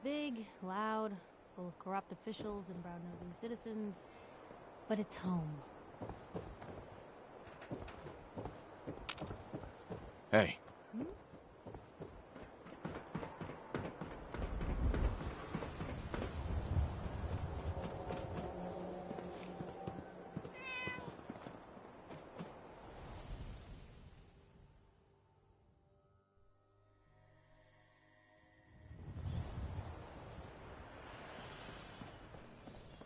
big, loud, full of corrupt officials and brown-nosing citizens, but it's home. Hey.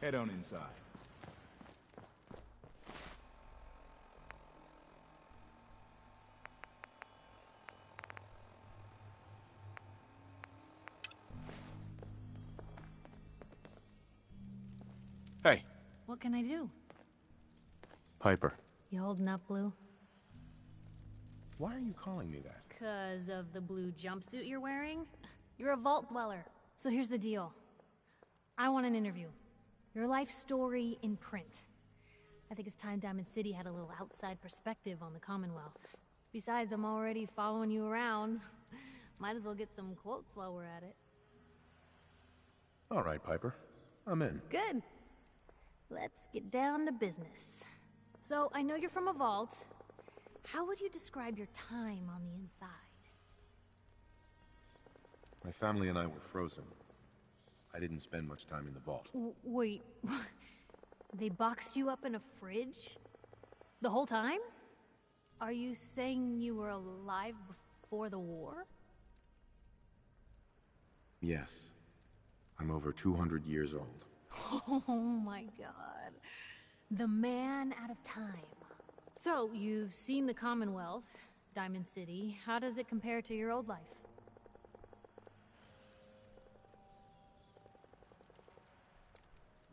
Head on inside. Hey. What can I do? Piper. You holding up, Blue? Why are you calling me that? 'Cause of the blue jumpsuit you're wearing? You're a vault dweller. So here's the deal. I want an interview. Your life story in print. I think it's time Diamond City had a little outside perspective on the Commonwealth. Besides, I'm already following you around. Might as well get some quotes while we're at it. All right, Piper. I'm in. Good. Let's get down to business. So, I know you're from a vault. How would you describe your time on the inside? My family and I were frozen. I didn't spend much time in the vault. Wait, they boxed you up in a fridge? The whole time? Are you saying you were alive before the war? Yes. I'm over 200 years old. Oh my god. The man out of time. So, you've seen the Commonwealth, Diamond City. How does it compare to your old life?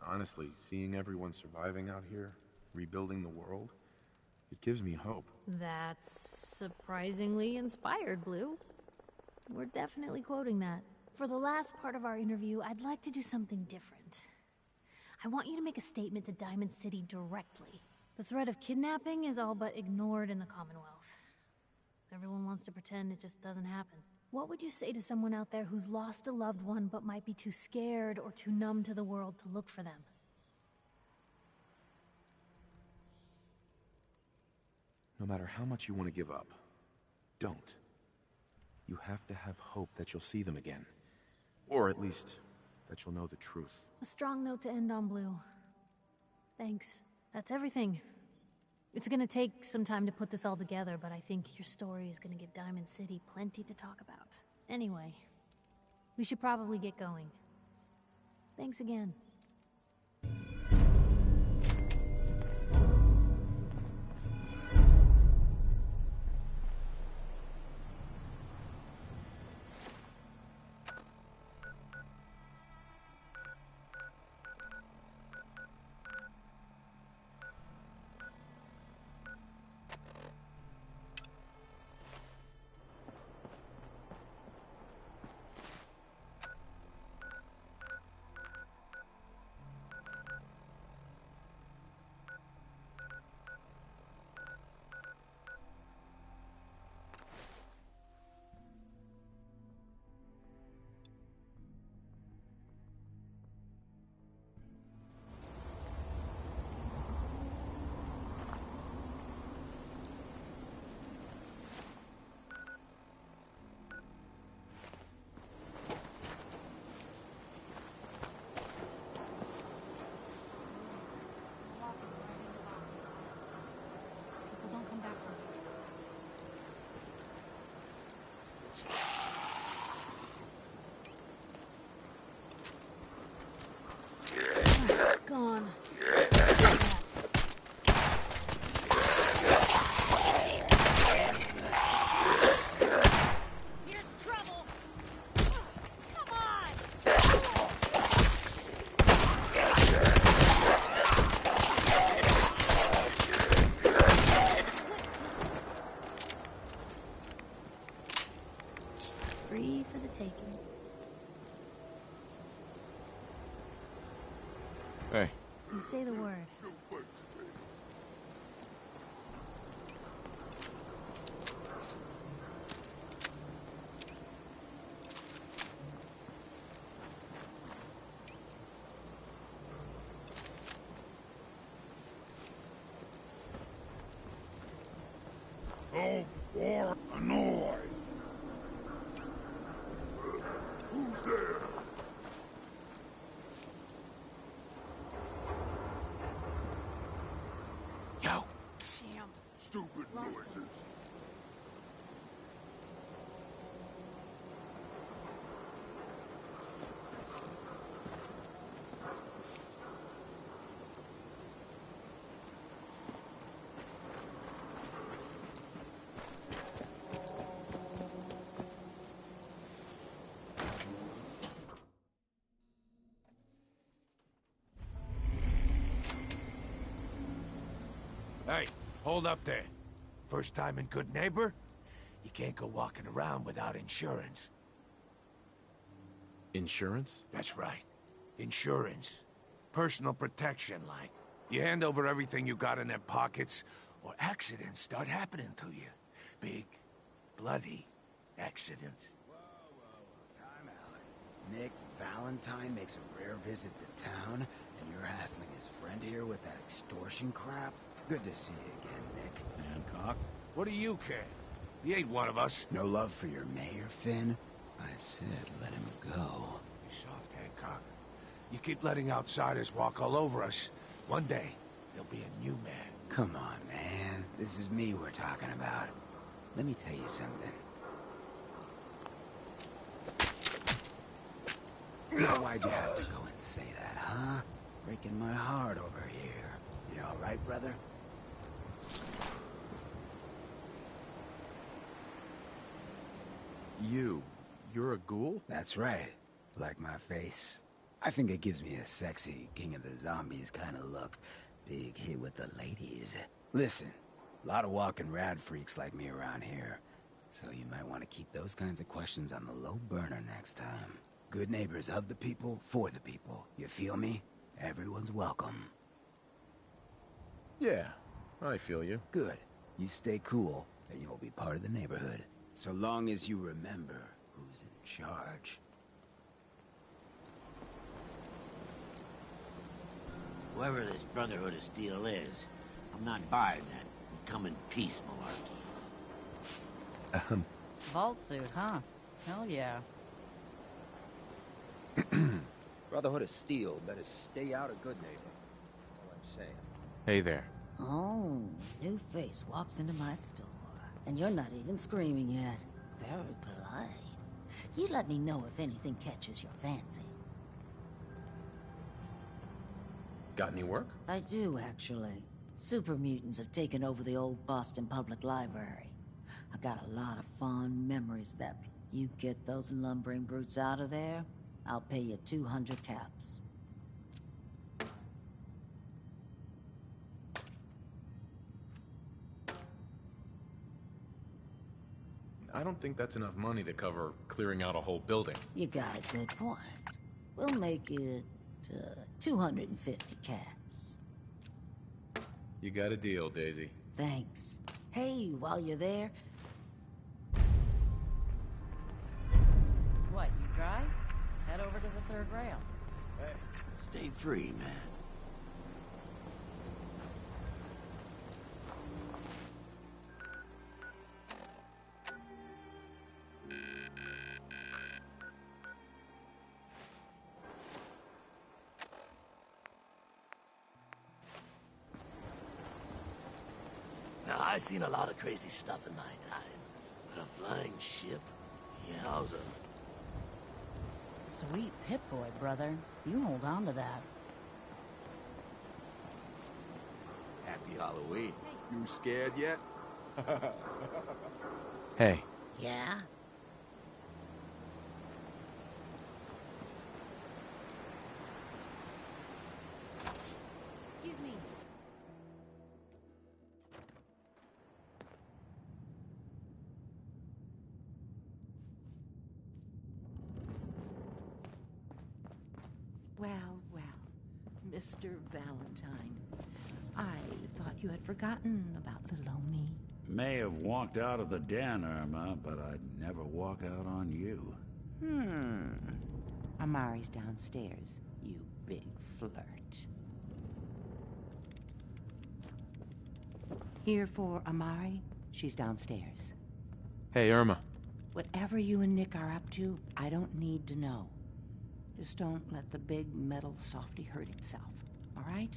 Honestly, seeing everyone surviving out here, rebuilding the world, it gives me hope. That's surprisingly inspired, Blue. We're definitely quoting that. For the last part of our interview, I'd like to do something different. I want you to make a statement to Diamond City directly. The threat of kidnapping is all but ignored in the Commonwealth. Everyone wants to pretend it just doesn't happen. What would you say to someone out there who's lost a loved one but might be too scared or too numb to the world to look for them? No matter how much you want to give up, don't. You have to have hope that you'll see them again. Or at least, that you'll know the truth. A strong note to end on, Blue. Thanks. That's everything. It's gonna take some time to put this all together, but I think your story is gonna give Diamond City plenty to talk about. Anyway, we should probably get going. Thanks again. Gone. Here's trouble. Come on. Free for the taking. Hey. You say the word. or annoy. Who's there? Yo! Damn. Stupid Lost noises. him. Hey, hold up there. First time in Good Neighbor? You can't go walking around without insurance. Insurance? That's right. Insurance. Personal protection, like. You hand over everything you got in their pockets, or accidents start happening to you. Big, bloody accidents. Time out. Nick Valentine makes a rare visit to town, and you're hassling his friend here with that extortion crap? Good to see you again, Nick. Hancock? What do you care? He ain't one of us. No love for your mayor, Finn? I said let him go. Be soft, Hancock. You keep letting outsiders walk all over us. One day, there'll be a new man. Come on, man. This is me we're talking about. Let me tell you something. Now, why'd you have to go and say that, huh? Breaking my heart over here. You all right, brother? You're a ghoul? That's right. Like my face. I think it gives me a sexy King of the Zombies kind of look. Big hit with the ladies. Listen, a lot of walking rad freaks like me around here. So you might want to keep those kinds of questions on the low burner next time. Good neighbors of the people, for the people. You feel me? Everyone's welcome. Yeah, I feel you. Good. You stay cool, and you'll be part of the neighborhood. So long as you remember who's in charge. Whoever this Brotherhood of Steel is, I'm not buying that come in peace malarkey. Vault suit, huh? Hell yeah. Brotherhood of Steel better stay out of Good Neighbor. All I'm saying. Hey there. Oh, new face walks into my store. And you're not even screaming yet. Very polite. You let me know if anything catches your fancy. Got any work? I do, actually. Super mutants have taken over the old Boston Public Library. I got a lot of fond memories of that. You get those lumbering brutes out of there, I'll pay you 200 caps. I don't think that's enough money to cover clearing out a whole building. You got a good point. We'll make it 250 caps. You got a deal, Daisy. Thanks. Hey, while you're there... What, you dry? Head over to the third rail. Stay free, man. Now, I've seen a lot of crazy stuff in my time. But a flying ship? Yowza. Sweet Pip-Boy, brother. You hold on to that. Happy Halloween. You scared yet? Hey. Yeah? Excuse me. Well, well, Mr. Valentine. I thought you had forgotten about little old me. May have walked out of the den, Irma, but I'd never walk out on you. Amari's downstairs, you big flirt. Here for Amari? She's downstairs. Hey, Irma. Whatever you and Nick are up to, I don't need to know. Just don't let the big metal softy hurt himself, all right?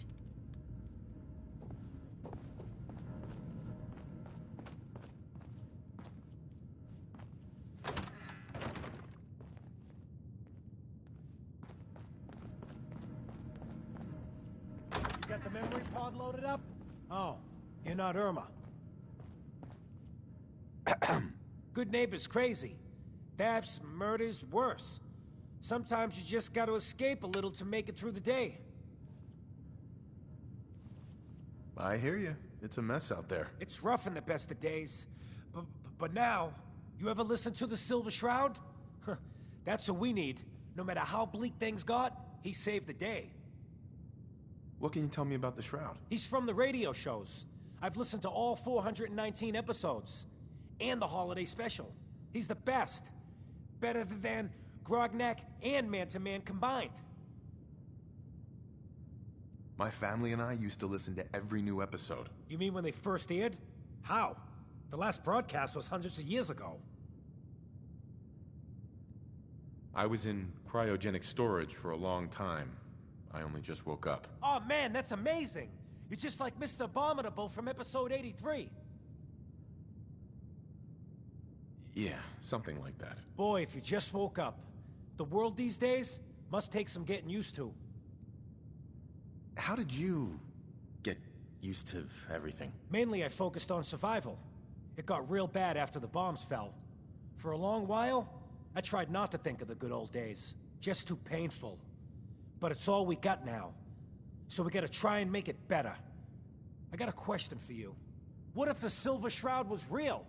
You got the memory pod loaded up? Oh, you're not Irma. Good neighbor's crazy. Thefts, murders, worse. Sometimes you just gotta escape a little to make it through the day. I hear you. It's a mess out there. It's rough in the best of days. But now, you ever listen to the Silver Shroud? That's what we need. No matter how bleak things got, he saved the day. What can you tell me about the Shroud? He's from the radio shows. I've listened to all 419 episodes. And the holiday special. He's the best. Better than Grognak and Man-to-Man combined. My family and I used to listen to every new episode. You mean when they first aired? How? The last broadcast was hundreds of years ago. I was in cryogenic storage for a long time. I only just woke up. Oh man, that's amazing! You're just like Mr. Abominable from episode 83. Yeah, something like that. Boy, if you just woke up. The world these days must take some getting used to. How did you get used to everything? Mainly I focused on survival. It got real bad after the bombs fell. For a long while, I tried not to think of the good old days. Just too painful. But it's all we got now. So we gotta try and make it better. I got a question for you. What if the Silver Shroud was real?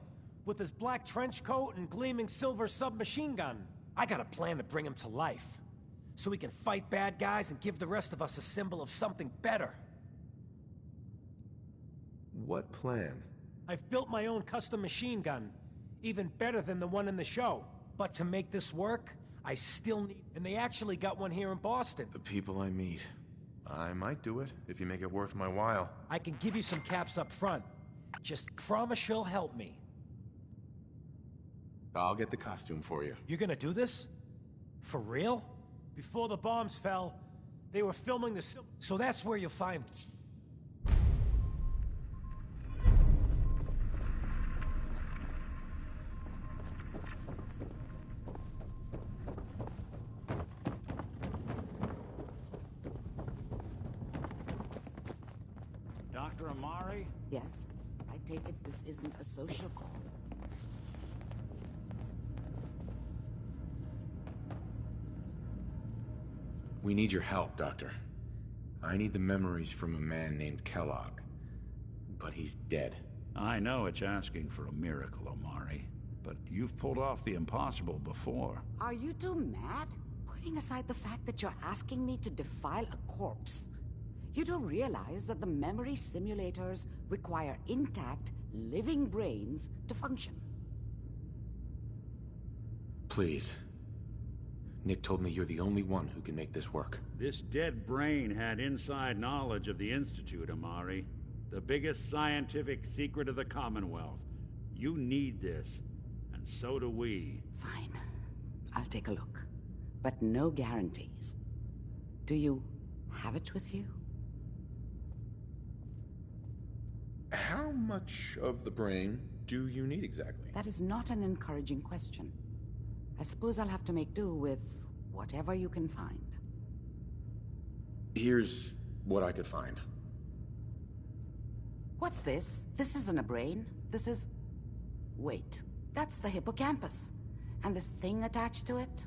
With his black trench coat and gleaming silver submachine gun? I got a plan to bring him to life. So we can fight bad guys and give the rest of us a symbol of something better. What plan? I've built my own custom machine gun. Even better than the one in the show. But to make this work, I still need... And they actually got one here in Boston. The people I meet. I might do it, if you make it worth my while. I can give you some caps up front. Just promise you'll help me. I'll get the costume for you. You're gonna do this? For real? Before the bombs fell, they were filming the... So that's where you'll find... Dr. Amari? Yes, I take it this isn't a social call. We need your help, Doctor. I need the memories from a man named Kellogg. But he's dead. I know it's asking for a miracle, Amari, but you've pulled off the impossible before. Are you two mad? Putting aside the fact that you're asking me to defile a corpse, you do realize that the memory simulators require intact, living brains to function. Please. Nick told me you're the only one who can make this work. This dead brain had inside knowledge of the Institute, Amari. The biggest scientific secret of the Commonwealth. You need this, and so do we. Fine. I'll take a look. But no guarantees. Do you have it with you? How much of the brain do you need exactly? That is not an encouraging question. I suppose I'll have to make do with whatever you can find. Here's what I could find. What's this? This isn't a brain. This is... Wait. That's the hippocampus. And this thing attached to it?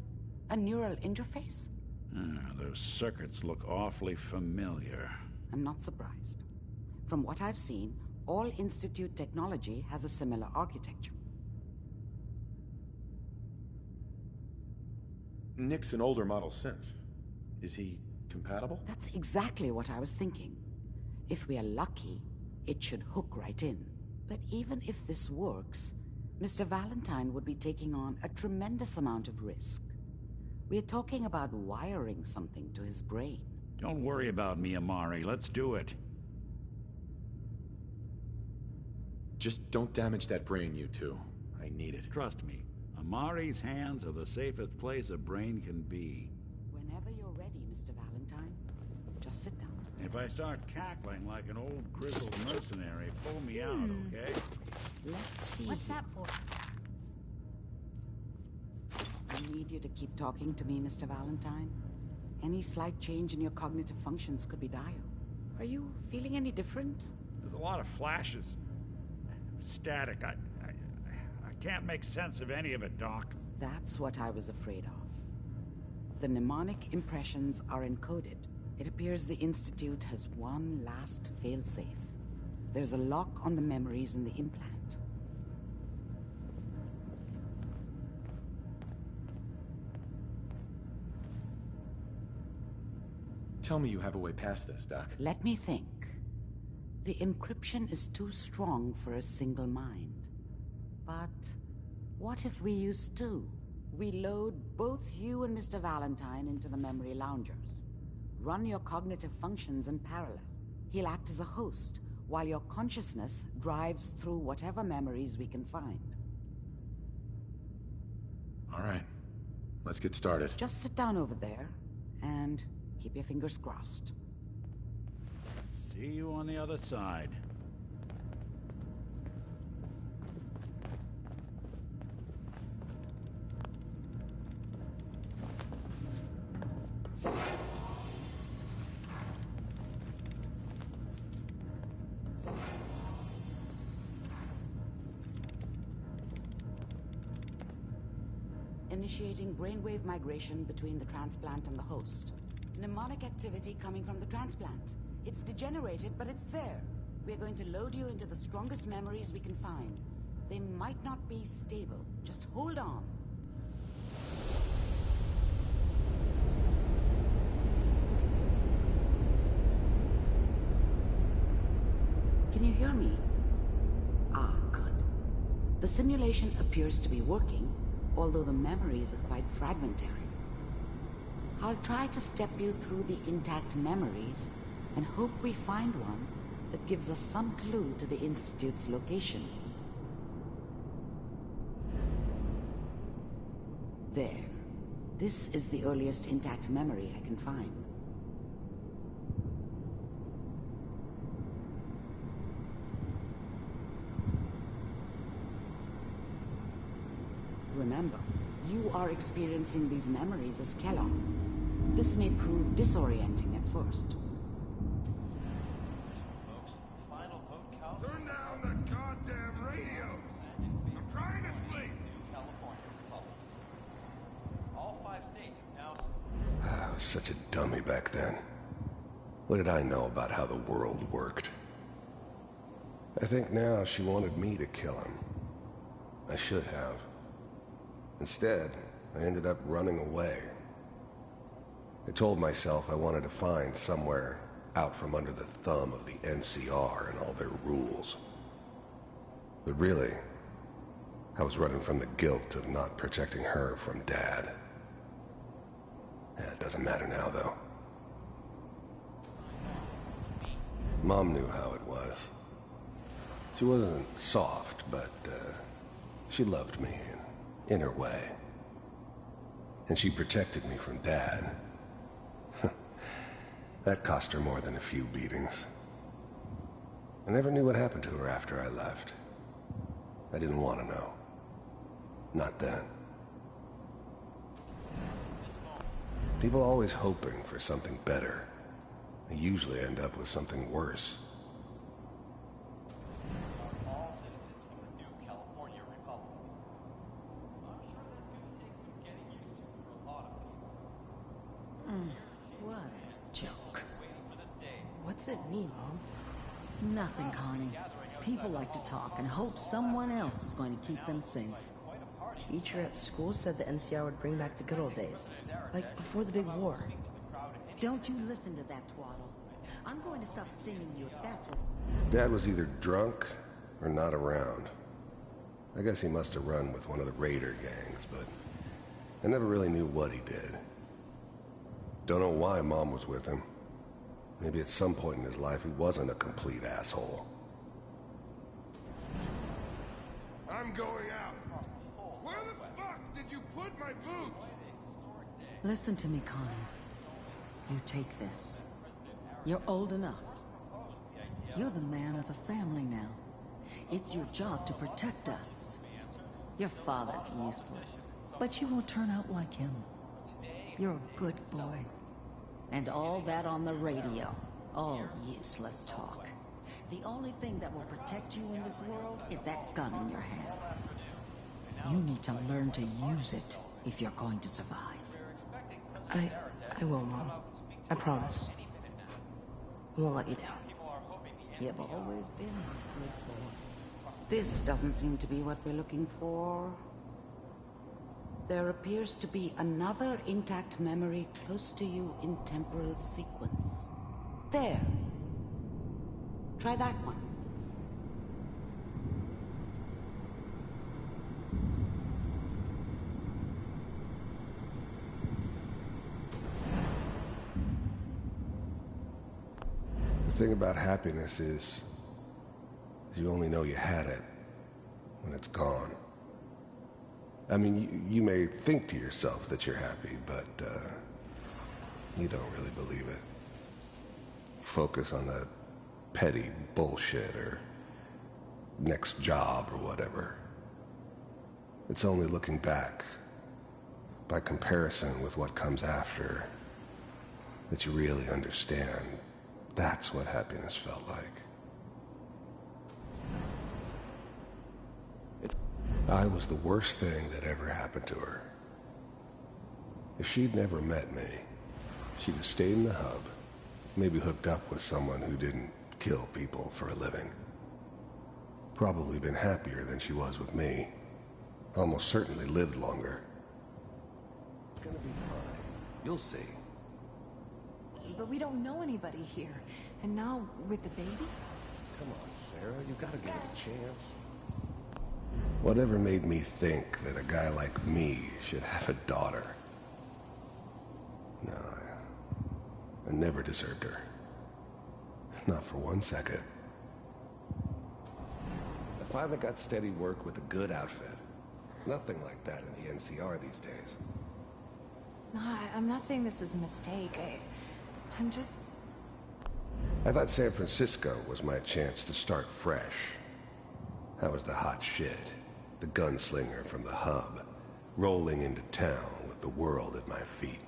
A neural interface? Those circuits look awfully familiar. I'm not surprised. From what I've seen, all Institute technology has a similar architecture. Nick's an older model synth. Is he compatible? That's exactly what I was thinking. If we are lucky, it should hook right in. But even if this works, Mr. Valentine would be taking on a tremendous amount of risk. We're talking about wiring something to his brain. Don't worry about me, Amari. Let's do it. Just don't damage that brain, you two. I need it. Trust me, Amari's hands are the safest place a brain can be. Whenever you're ready, Mr. Valentine, just sit down. If I start cackling like an old grizzled mercenary, pull me out, okay? Let's see. What's that for? I need you to keep talking to me, Mr. Valentine. Any slight change in your cognitive functions could be dire. Are you feeling any different? There's a lot of flashes. Static. I can't make sense of any of it, Doc. That's what I was afraid of. The mnemonic impressions are encoded. It appears the Institute has one last failsafe. There's a lock on the memories in the implant. Tell me you have a way past this, Doc. Let me think. The encryption is too strong for a single mind. But what if we use two? We load both you and Mr. Valentine into the memory loungers. Run your cognitive functions in parallel. He'll act as a host, while your consciousness drives through whatever memories we can find. All right. Let's get started. Just sit down over there, and keep your fingers crossed. See you on the other side. Initiating brainwave migration between the transplant and the host. Mnemonic activity coming from the transplant. It's degenerated, but it's there. We're going to load you into the strongest memories we can find. They might not be stable. Just hold on. Can you hear me? Ah, good. The simulation appears to be working, although the memories are quite fragmentary. I'll try to step you through the intact memories and hope we find one that gives us some clue to the Institute's location. There. This is the earliest intact memory I can find. Remember, you are experiencing these memories as Kellogg. This may prove disorienting at first. Turn down that goddamn radio! I'm trying to sleep! All 5 states have now... I was such a dummy back then. What did I know about how the world worked? I think now she wanted me to kill him. I should have. Instead, I ended up running away. I told myself I wanted to find somewhere out from under the thumb of the NCR and all their rules. But really, I was running from the guilt of not protecting her from Dad. It doesn't matter now, though. Mom knew how it was. She wasn't soft, but she loved me in her way. And she protected me from Dad. That cost her more than a few beatings. I never knew what happened to her after I left. I didn't want to know. Not then. People always hoping for something better. They usually end up with something worse. All citizens from the new California Republic. I'm sure that's going to take some getting used to for a lot of people. What a joke. Waiting for this day. What's it mean, Mom? Nothing, Connie. People like to talk and hope someone else is going to keep them safe. Teacher at school said the NCR would bring back the good old days. Like before the big war. Don't you listen to that twaddle. I'm going to stop singing you if that's what... Dad was either drunk or not around. I guess he must have run with one of the raider gangs, but I never really knew what he did. Don't know why Mom was with him. Maybe at some point in his life he wasn't a complete asshole. I'm going out. Where the fuck did you put my boots? Listen to me, Connie. You take this. You're old enough. You're the man of the family now. It's your job to protect us. Your father's useless, but you won't turn out like him. You're a good boy. And all that on the radio, all useless talk. The only thing that will protect you in this world is that gun in your hands. You need to learn to use it if you're going to survive. I will, Mom. I promise. I won't let you down. You've always been a good boy. This doesn't seem to be what we're looking for. There appears to be another intact memory close to you in temporal sequence. There. Try that one. The thing about happiness is you only know you had it when it's gone. I mean, you may think to yourself that you're happy, but you don't really believe it. Focus on that petty bullshit or next job or whatever. It's only looking back, by comparison with what comes after, that you really understand. That's what happiness felt like. I was the worst thing that ever happened to her. If she'd never met me, she'd have stayed in the hub, maybe hooked up with someone who didn't kill people for a living. Probably been happier than she was with me. Almost certainly lived longer. It's gonna be fine. You'll see. But we don't know anybody here. And now, with the baby? Come on, Sarah, you gotta give it a chance. Whatever made me think that a guy like me should have a daughter? No, I never deserved her. Not for 1 second. I finally got steady work with a good outfit. Nothing like that in the NCR these days. No, I'm not saying this was a mistake. I'm just... I thought San Francisco was my chance to start fresh. I was the hot shit, the gunslinger from the hub, rolling into town with the world at my feet.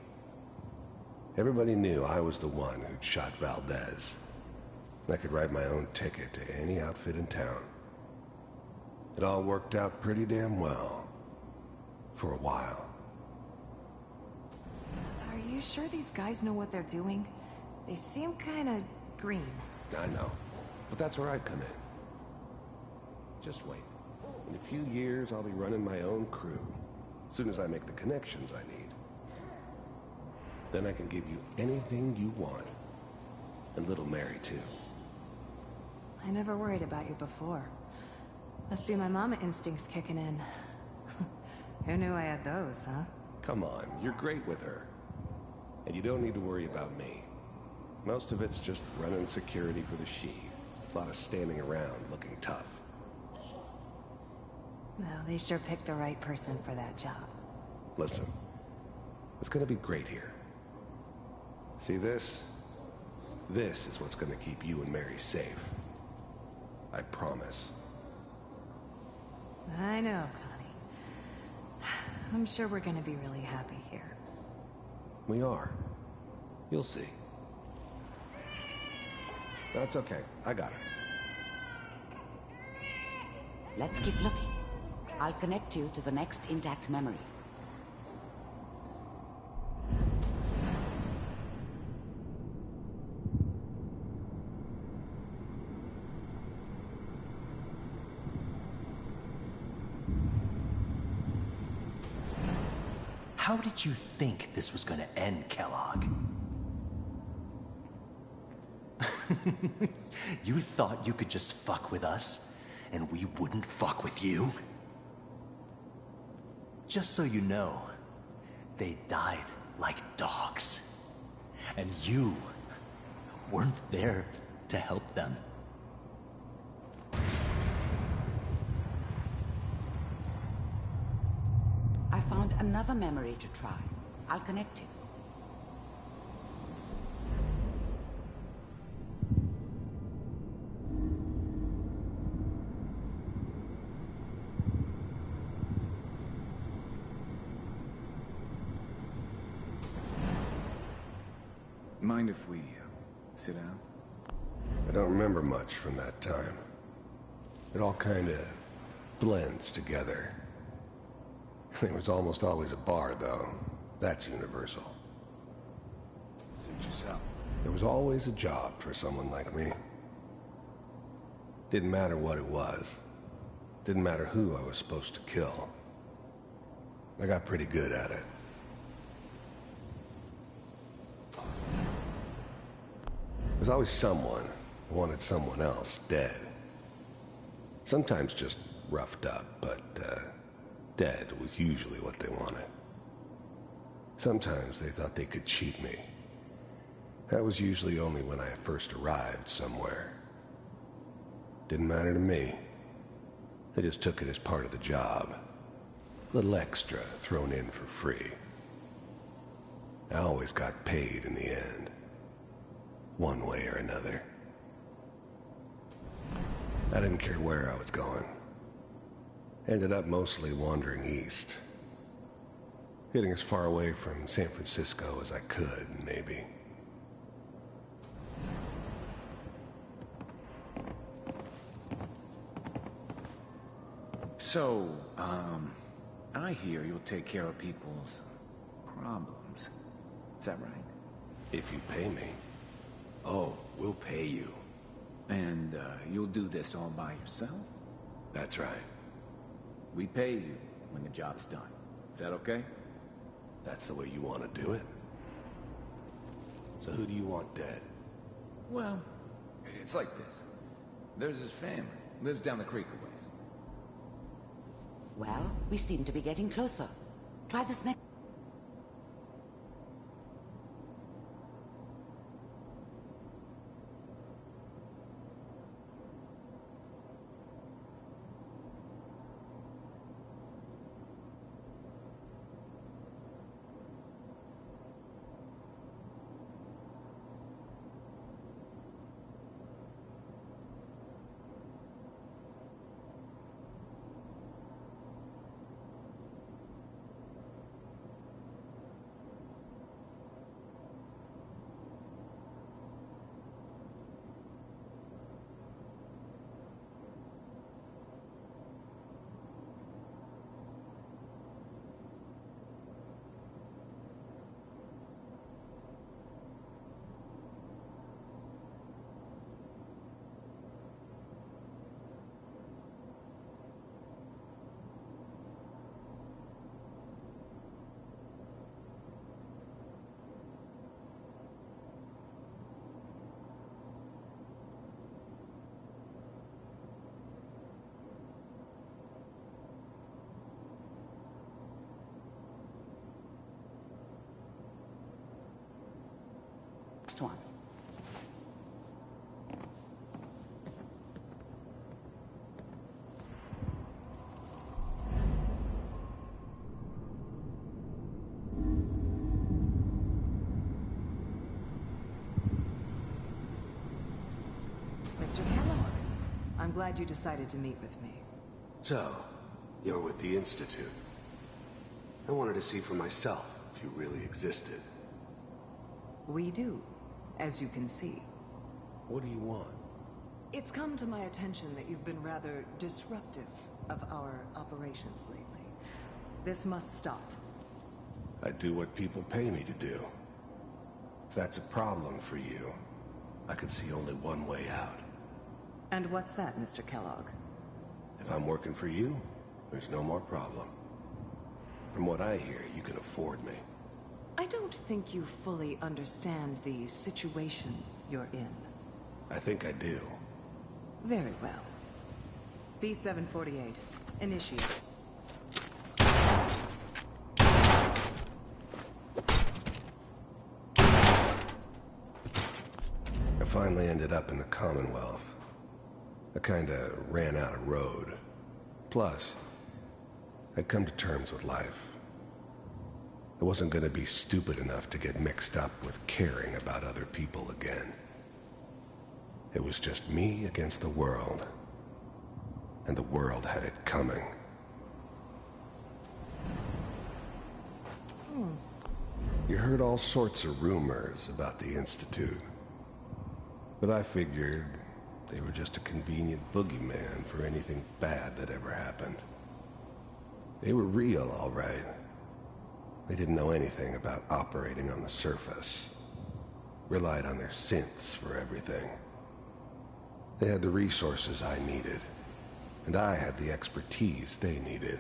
Everybody knew I was the one who'd shot Valdez. I could write my own ticket to any outfit in town. It all worked out pretty damn well. For a while. Are you sure these guys know what they're doing? They seem kinda green. I know. But that's where I come in. Just wait. In a few years, I'll be running my own crew. As soon as I make the connections I need. Then I can give you anything you want. And little Mary, too. I never worried about you before. Must be my mama instincts kicking in. Who knew I had those, huh? Come on, you're great with her. And you don't need to worry about me. Most of it's just running security for the she. A lot of standing around looking tough. Well, they sure picked the right person for that job. Listen, it's gonna be great here. See this? This is what's gonna keep you and Mary safe. I promise. I know, Connie. I'm sure we're gonna be really happy here. We are. You'll see. That's okay. I got it. Let's keep looking. I'll connect you to the next intact memory. How did you think this was gonna end, Kellogg? You thought you could just fuck with us, and we wouldn't fuck with you? Just so you know, they died like dogs. And you weren't there to help them. another memory to try. I'll connect you. Mind if we sit down? I don't remember much from that time. It all kind of blends together. There was almost always a bar, though. That's universal. Suit yourself. There was always a job for someone like me. Didn't matter what it was. Didn't matter who I was supposed to kill. I got pretty good at it. There's always someone who wanted someone else dead. Sometimes just roughed up, but dead was usually what they wanted. Sometimes they thought they could cheat me. That was usually only when I first arrived somewhere. Didn't matter to me. They just took it as part of the job. A little extra thrown in for free. I always got paid in the end. One way or another. I didn't care where I was going. Ended up mostly wandering east. Getting as far away from San Francisco as I could, maybe. So, I hear you'll take care of people's problems. Is that right? If you pay me. Oh, we'll pay you. And, you'll do this all by yourself? That's right. We pay you when the job's done. Is that okay? That's the way you want to do it? So who do you want dead? Well, it's like this. There's his family. Lives down the creek a ways. Well, we seem to be getting closer. Try this next... one. Mr. Kellogg, I'm glad you decided to meet with me. So, you're with the Institute. I wanted to see for myself if you really existed. We do, as you can see. What do you want? It's come to my attention that you've been rather disruptive of our operations lately. This must stop. I do what people pay me to do. If that's a problem for you, I can see only one way out. And what's that, Mr. Kellogg? If I'm working for you, there's no more problem. From what I hear, you can afford me. I don't think you fully understand the situation you're in. I think I do. Very well. B-748, initiate. I finally ended up in the Commonwealth. I kinda ran out of road. Plus, I'd come to terms with life. I wasn't gonna be stupid enough to get mixed up with caring about other people again. It was just me against the world. And the world had it coming. You heard all sorts of rumors about the Institute. But I figured they were just a convenient boogeyman for anything bad that ever happened. They were real, all right. They didn't know anything about operating on the surface. Relied on their synths for everything. They had the resources I needed, and I had the expertise they needed.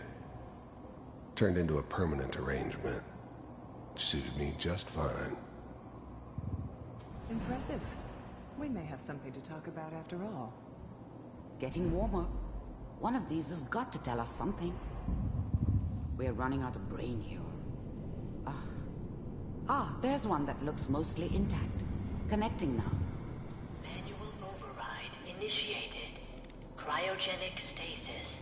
Turned into a permanent arrangement. Suited me just fine. Impressive. We may have something to talk about after all. Getting warmer. One of these has got to tell us something. We're running out of brain here. There's one that looks mostly intact. Connecting now. Manual override initiated. Cryogenic stasis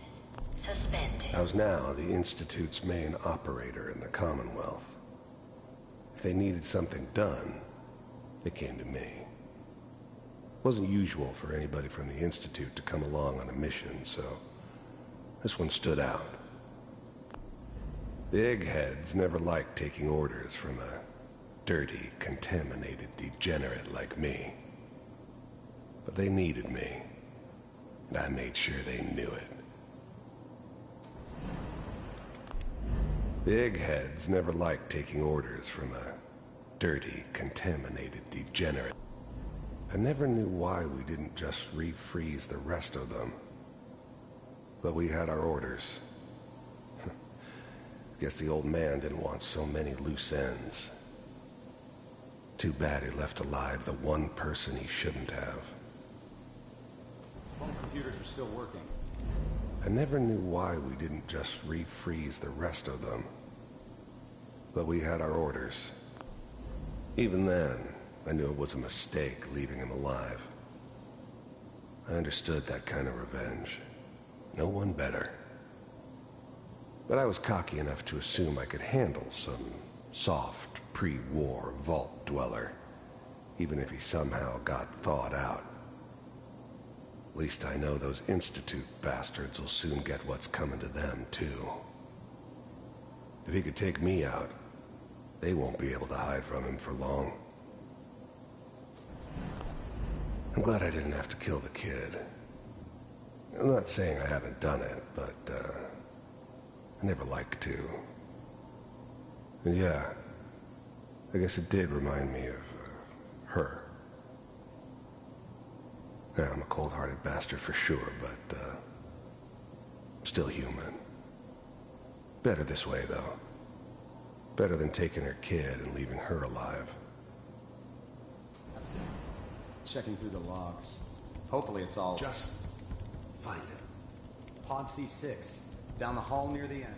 suspended. I was now the Institute's main operator in the Commonwealth. If they needed something done, they came to me. It wasn't usual for anybody from the Institute to come along on a mission, so this one stood out. The eggheads never liked taking orders from a dirty, contaminated degenerate like me. But they needed me, and I made sure they knew it. The eggheads never liked taking orders from a dirty, contaminated degenerate. I never knew why we didn't just refreeze the rest of them. But we had our orders. Guess the old man didn't want so many loose ends. Too bad he left alive the one person he shouldn't have. Home computers are still working. I never knew why we didn't just refreeze the rest of them. But we had our orders. Even then, I knew it was a mistake leaving him alive. I understood that kind of revenge. No one better. But I was cocky enough to assume I could handle some soft, pre-war vault dweller, even if he somehow got thawed out. At least I know those Institute bastards will soon get what's coming to them, too. If he could take me out, they won't be able to hide from him for long. I'm glad I didn't have to kill the kid. I'm not saying I haven't done it, but, I never liked to. And yeah, I guess it did remind me of, her. Yeah, I'm a cold-hearted bastard for sure, but, still human. Better this way, though. Better than taking her kid and leaving her alive. That's good. Checking through the logs. Hopefully it's all... Just find it. Pod C6, down the hall near the end.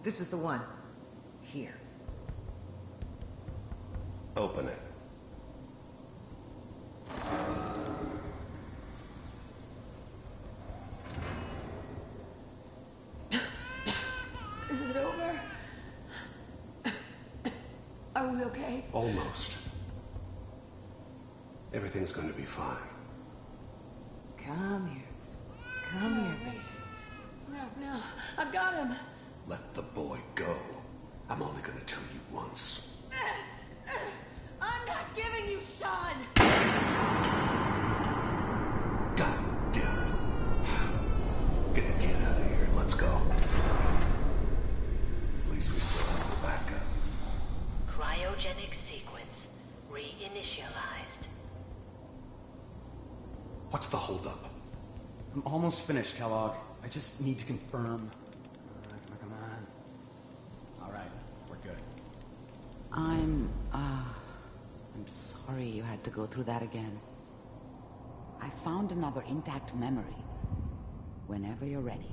This is the one. Here. Open it. Is it over? Are we okay? Almost. Everything's going to be fine. Come here. Come here, baby. No, I've got him. Let the boy go. I'm only going to tell you once. I'm not giving you Sean! God damn it. Get the kid out of here. Let's go. At least we still have the backup. Cryogenic sequence reinitialized. What's the holdup? I'm almost finished, Kellogg. I just need to confirm. Come on. All right, we're good. I'm sorry you had to go through that again. I found another intact memory. Whenever you're ready.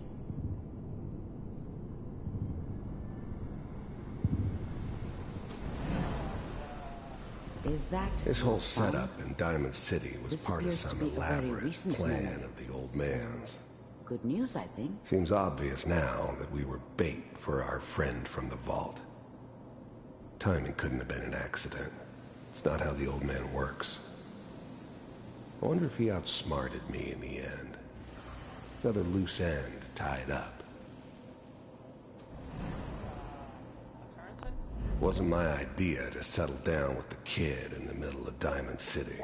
Is that His whole your son? setup in Diamond City was This part of appears to some be a very elaborate recent plan memory. of the old man's. Good news, I think. Seems obvious now that we were bait for our friend from the vault. Timing couldn't have been an accident. It's not how the old man works. I wonder if he outsmarted me in the end. Another loose end tied up. Wasn't my idea to settle down with the kid in the middle of Diamond City.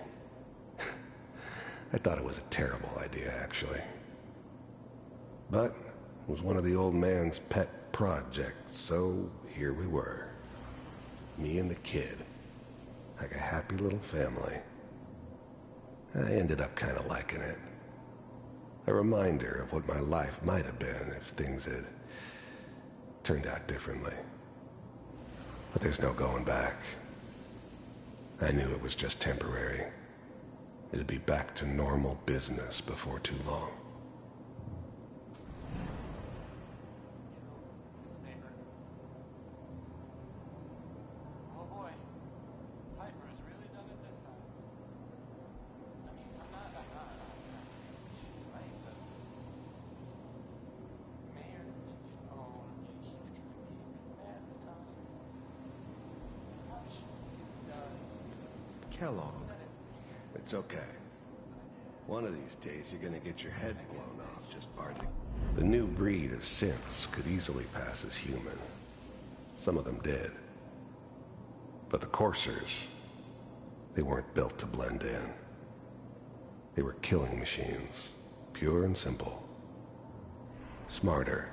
I thought it was a terrible idea, actually. But it was one of the old man's pet projects, so here we were. Me and the kid. Like a happy little family. I ended up kind of liking it. A reminder of what my life might have been if things had turned out differently. But there's no going back. I knew it was just temporary. It'd be back to normal business before too long. Oh boy, Piper has really done it this time. I mean, I'm not she's right, but Mayor, she's gonna be mad this time. Kellogg. It's okay. One of these days you're gonna get your head blown off just barging. The new breed of synths could easily pass as human. Some of them did. But the coursers, they weren't built to blend in. They were killing machines, pure and simple. Smarter,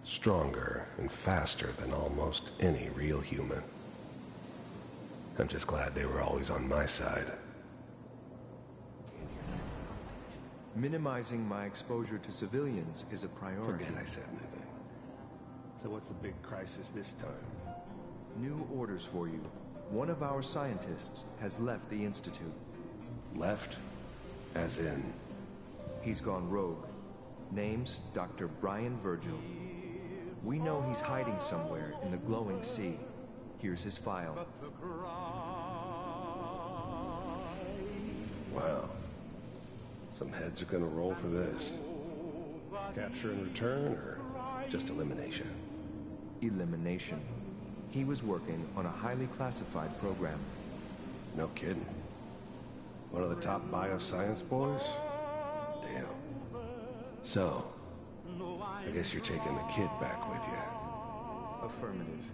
stronger, and faster than almost any real human. I'm just glad they were always on my side. Minimizing my exposure to civilians is a priority. Forget I said anything. So what's the big crisis this time? New orders for you. One of our scientists has left the Institute. Left? As in? He's gone rogue. Name's Dr. Brian Virgil. We know he's hiding somewhere in the glowing sea. Here's his file. Wow. Some heads are gonna roll for this. Capture and return, or just elimination? Elimination. He was working on a highly classified program. No kidding. One of the top bioscience boys? Damn. So, I guess you're taking the kid back with you. Affirmative.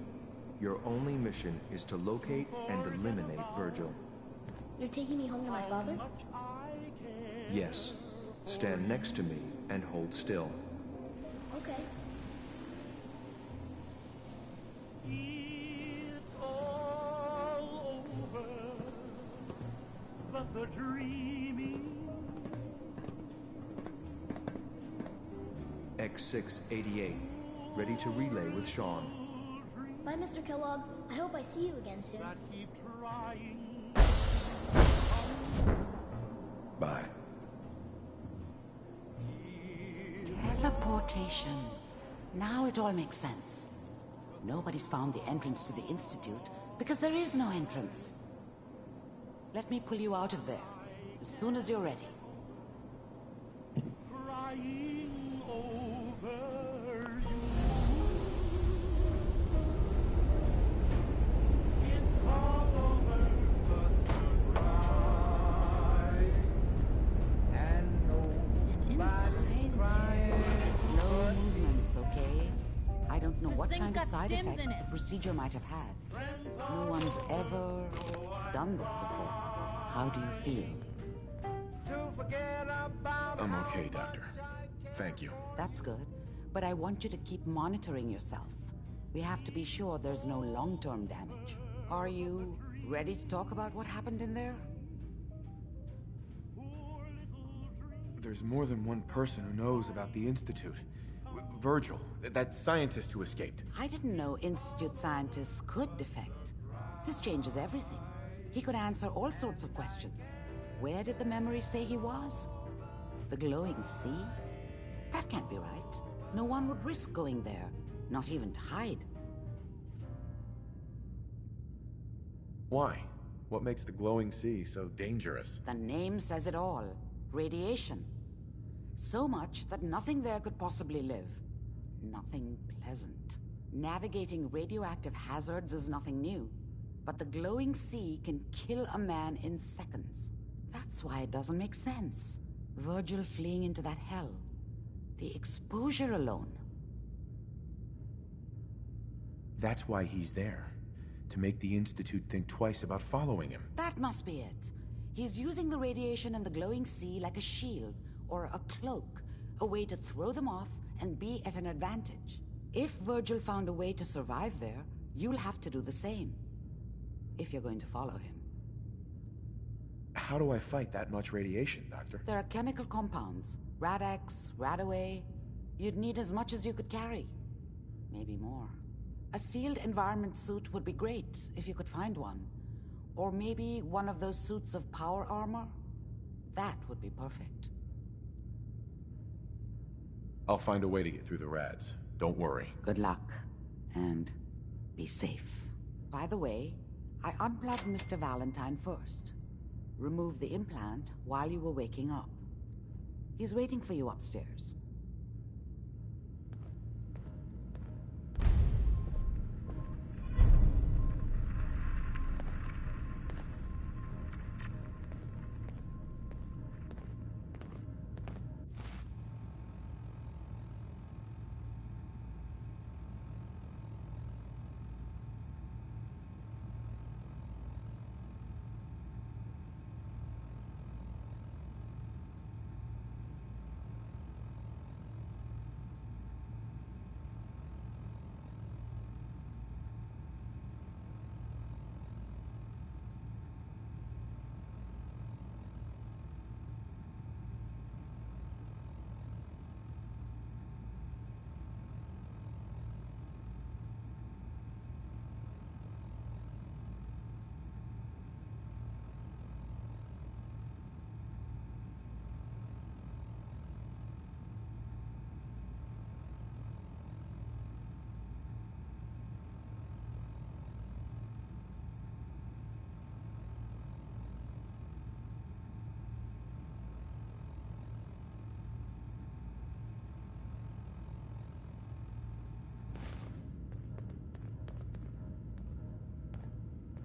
Your only mission is to locate and eliminate Virgil. You're taking me home to my father? Yes. Stand next to me and hold still. Okay. It's all over, but the dreaming. X688. Ready to relay with Sean. Bye, Mr. Kellogg. I hope I see you again soon. Bye. Teleportation. Now it all makes sense. Nobody's found the entrance to the Institute because there is no entrance. Let me pull you out of there as soon as you're ready. Crying over you. It's all over but the cry. And nobody cries. Slow movements, okay? I don't know This what thing's kind of got side stims effects in the it. procedure might have had. No one's ever done this before. How do you feel? I'm okay, Doctor. Thank you. That's good. But I want you to keep monitoring yourself. We have to be sure there's no long-term damage. Are you ready to talk about what happened in there? There's more than one person who knows about the Institute. Virgil, that scientist who escaped. I didn't know Institute scientists could defect. This changes everything. He could answer all sorts of questions. Where did the memory say he was? The glowing sea? That can't be right. No one would risk going there, not even to hide. Why? What makes the glowing sea so dangerous? The name says it all. Radiation. So much that nothing there could possibly live. Nothing pleasant. Navigating radioactive hazards is nothing new. But the glowing sea can kill a man in seconds. That's why it doesn't make sense. Virgil fleeing into that hell. The exposure alone. That's why he's there. To make the Institute think twice about following him. That must be it. He's using the radiation in the glowing sea like a shield, or a cloak, a way to throw them off and be at an advantage. If Virgil found a way to survive there, you'll have to do the same. If you're going to follow him. How do I fight that much radiation, Doctor? There are chemical compounds. Rad-X, Radaway. You'd need as much as you could carry. Maybe more. A sealed environment suit would be great, if you could find one. Or maybe one of those suits of power armor? That would be perfect. I'll find a way to get through the rads. Don't worry. Good luck. And be safe. By the way, I unplugged Mr. Valentine first. Removed the implant while you were waking up. He's waiting for you upstairs.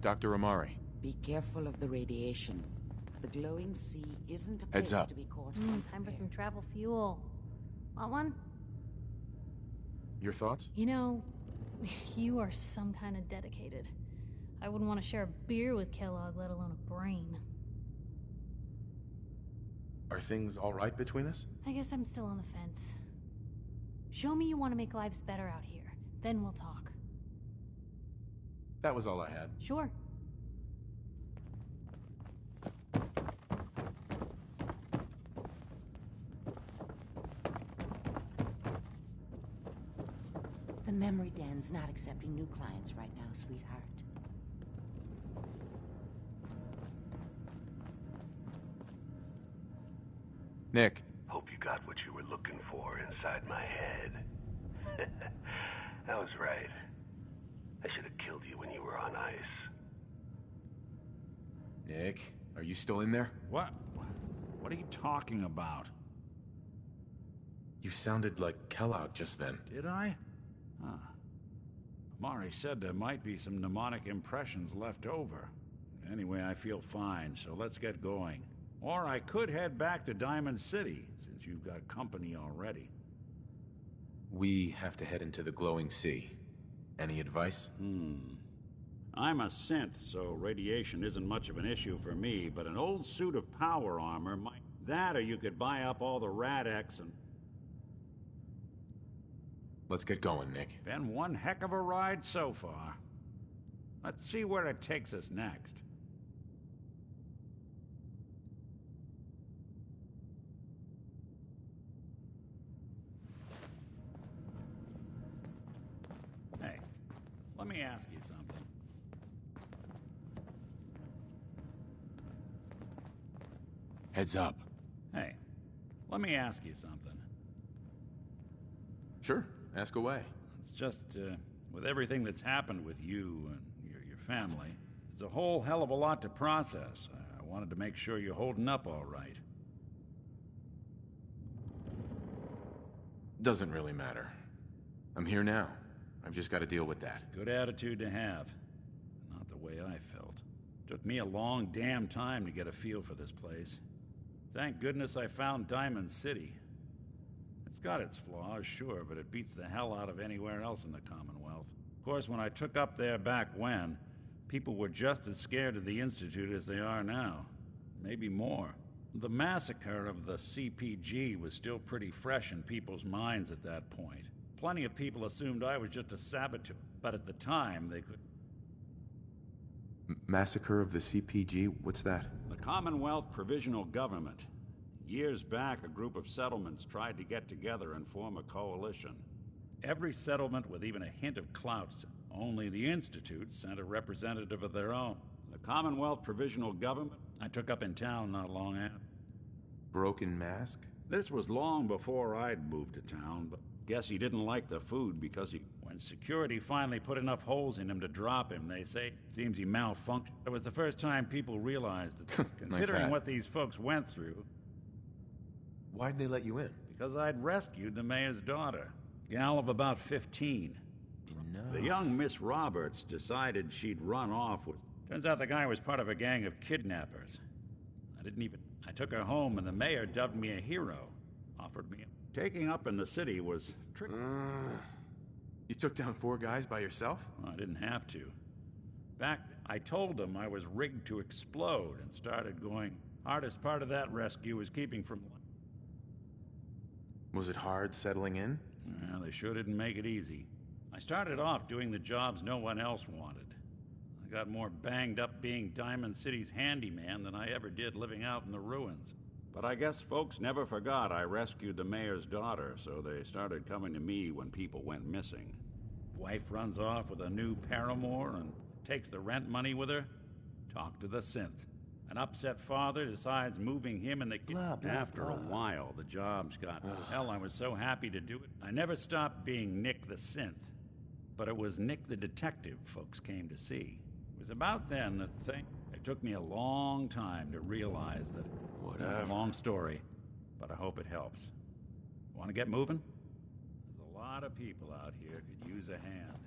Dr. Amari. Be careful of the radiation. The glowing sea isn't a Heads place up. to be caught. Time for some travel fuel. Want one? Your thoughts? You know, you are some kind of dedicated. I wouldn't want to share a beer with Kellogg, let alone a brain. Are things all right between us? I guess I'm still on the fence. Show me you want to make lives better out here. Then we'll talk. That was all I had. Sure. The memory den's not accepting new clients right now, sweetheart. Nick. Hope you got what you were looking for inside my head. I was right. I should have killed you when you were on ice. Nick, are you still in there? What? What are you talking about? You sounded like Kellogg just then. Did I? Huh. Amari said there might be some mnemonic impressions left over. Anyway, I feel fine, so let's get going. Or I could head back to Diamond City, since you've got company already. We have to head into the glowing sea. Any advice? I'm a synth, so radiation isn't much of an issue for me, but an old suit of power armor might... That, or you could buy up all the Rad-X and... Let's get going, Nick. Been one heck of a ride so far. Let's see where it takes us next. Hey, let me ask you something. Heads up. Hey, let me ask you something. Sure, ask away. It's just, with everything that's happened with you and your family, It's a whole hell of a lot to process. I wanted to make sure you're holding up all right. Doesn't really matter. I'm here now. I've just got to deal with that. Good attitude to have. Not the way I felt. Took me a long damn time to get a feel for this place. Thank goodness I found Diamond City. It's got its flaws, sure, but it beats the hell out of anywhere else in the Commonwealth. Of course, when I took up there back when, people were just as scared of the Institute as they are now. Maybe more. The massacre of the CPG was still pretty fresh in people's minds at that point. Plenty of people assumed I was just a saboteur, but at the time they could... Massacre of the CPG? What's that? The Commonwealth Provisional Government. Years back, a group of settlements tried to get together and form a coalition. Every settlement with even a hint of clout. Only the Institute sent a representative of their own. The Commonwealth Provisional Government I took up in town not long after. Broken Mask? This was long before I'd moved to town, but guess he didn't like the food because when security finally put enough holes in him to drop him, they say, seems he malfunctioned. It was the first time people realized that, considering what these folks went through... Why'd they let you in? Because I'd rescued the mayor's daughter, gal of about 15. Enough. The young Miss Roberts decided she'd run off with... Turns out the guy was part of a gang of kidnappers. I took her home and the mayor dubbed me a hero. Offered me... Taking up in the city was tricky. You took down 4 guys by yourself? Well, I didn't have to. Back, I told them I was rigged to explode and started going. Hardest part of that rescue was keeping from... Was it hard settling in? Well, they sure didn't make it easy. I started off doing the jobs no one else wanted. I got more banged up being Diamond City's handyman than I ever did living out in the ruins. But I guess folks never forgot I rescued the mayor's daughter, so they started coming to me when people went missing. Wife runs off with a new paramour and takes the rent money with her. Talk to the synth. An upset father decides moving him and the kid. After a while, the jobs got... Hell, I was so happy to do it. I never stopped being Nick the synth. But it was Nick the detective folks came to see. It was about then that It took me a long time to realize that... Whatever. It's a long story, but I hope it helps. Want to get moving? There's a lot of people out here could use a hand.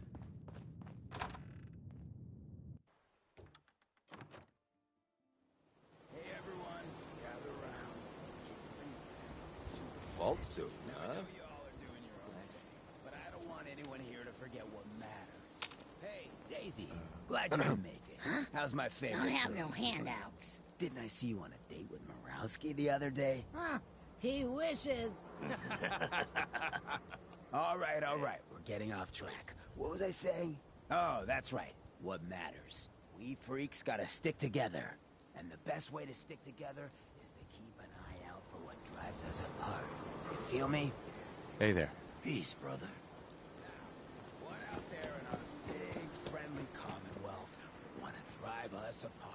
Hey everyone, gather around. Vault suit, huh? I know you all are doing your own thing, but I don't want anyone here to forget what matters. Hey, Daisy, glad you could make it. Huh? How's my favorite? I don't have girl? no handouts. Didn't I see you on a date with Morowski the other day? Huh? He wishes. All right, we're getting off track. What was I saying? Oh, that's right. What matters. We freaks gotta stick together. And the best way to stick together is to keep an eye out for what drives us apart. You feel me? Hey there. Peace, brother. What out there in our big, friendly Commonwealth want to drive us apart?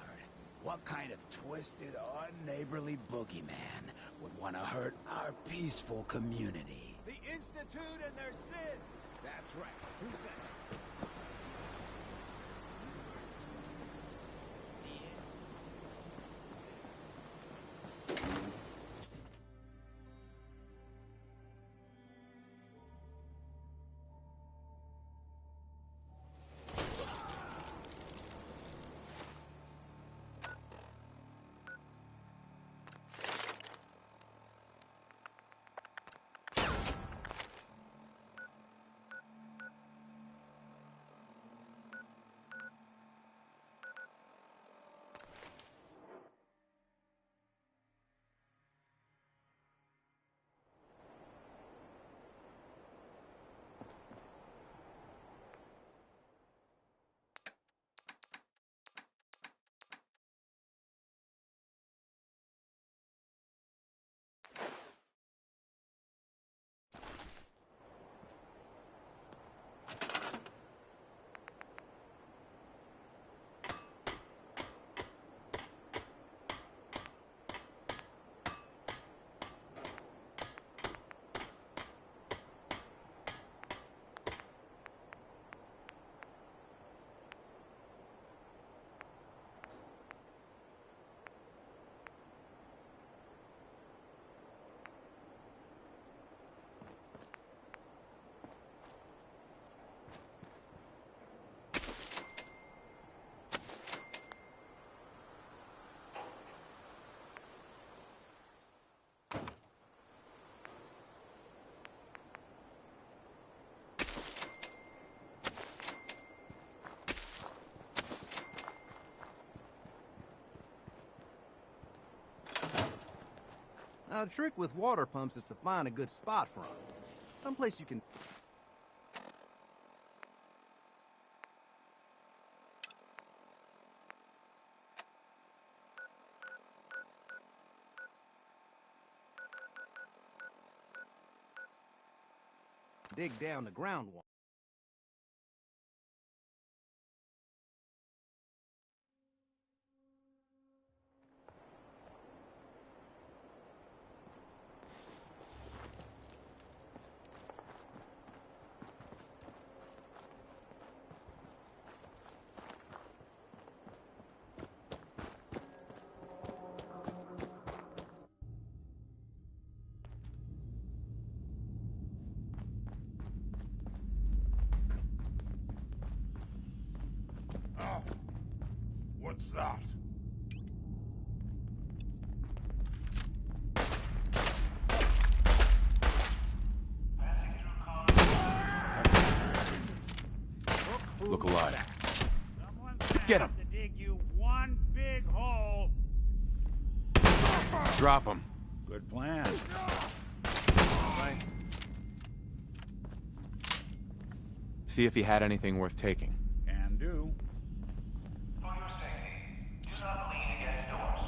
What kind of twisted, unneighborly boogeyman would want to hurt our peaceful community? The Institute and their sins! That's right. Who said it? The trick with water pumps is to find a good spot for them. Someplace you can... dig down the groundwater. What's that? Look alive. Someone's Get him! to dig you one big hole. Drop him. Good plan. See if he had anything worth taking. Can do. For your safety, do not lean against doors.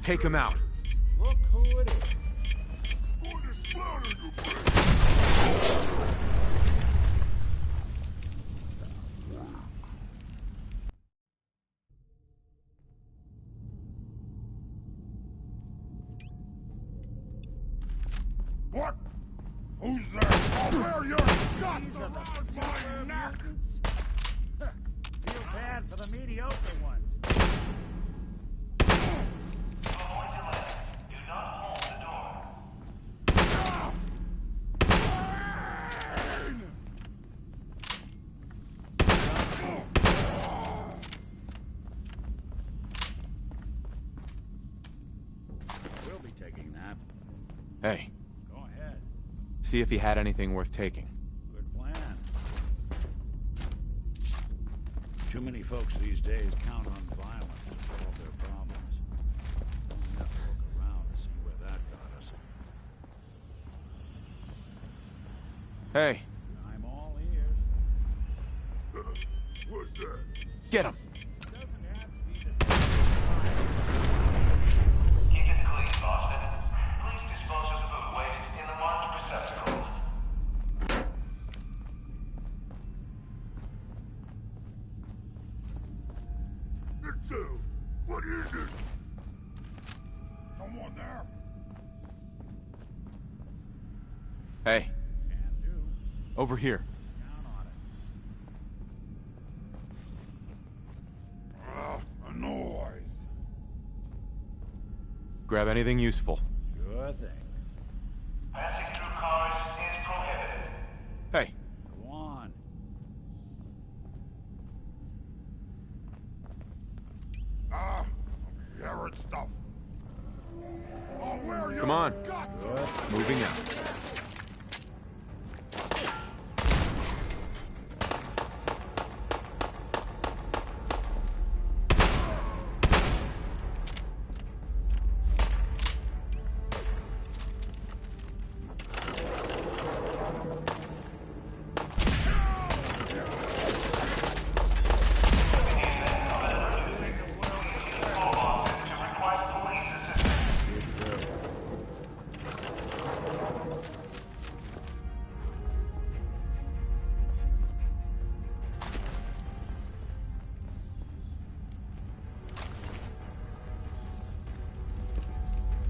Take him out. Look who it is. What? Who's there? I'll wear your guts around my neck! Feel bad for the mediocre ones. We'll be taking that. Hey. Go ahead. See if he had anything worth taking. Good plan. Too many folks these days count on violence to solve their problems. We have to look around to see where that got us. Hey. I'm all ears. What's that? Get him. Keep it clean, Boston. Please dispose of food waste in the marked receptacles. Mitsu, what is it? Someone there? Hey. Over here. A noise. Grab anything useful. Sure thing. Passing through cars is prohibited. Hey. Go on. I'm hearing stuff. I'll wear your Come on. guts Moving out.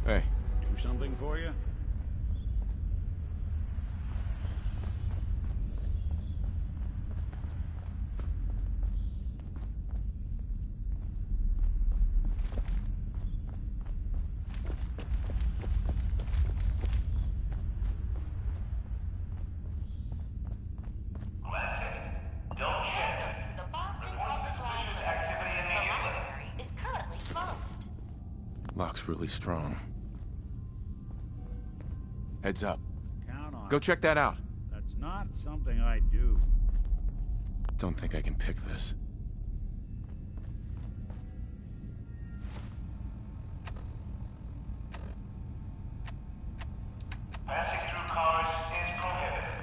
Do something for you? Lock's really strong. Heads up. Count on Go it. check that out. That's not something I do. Don't think I can pick this. Passing through cars is prohibited.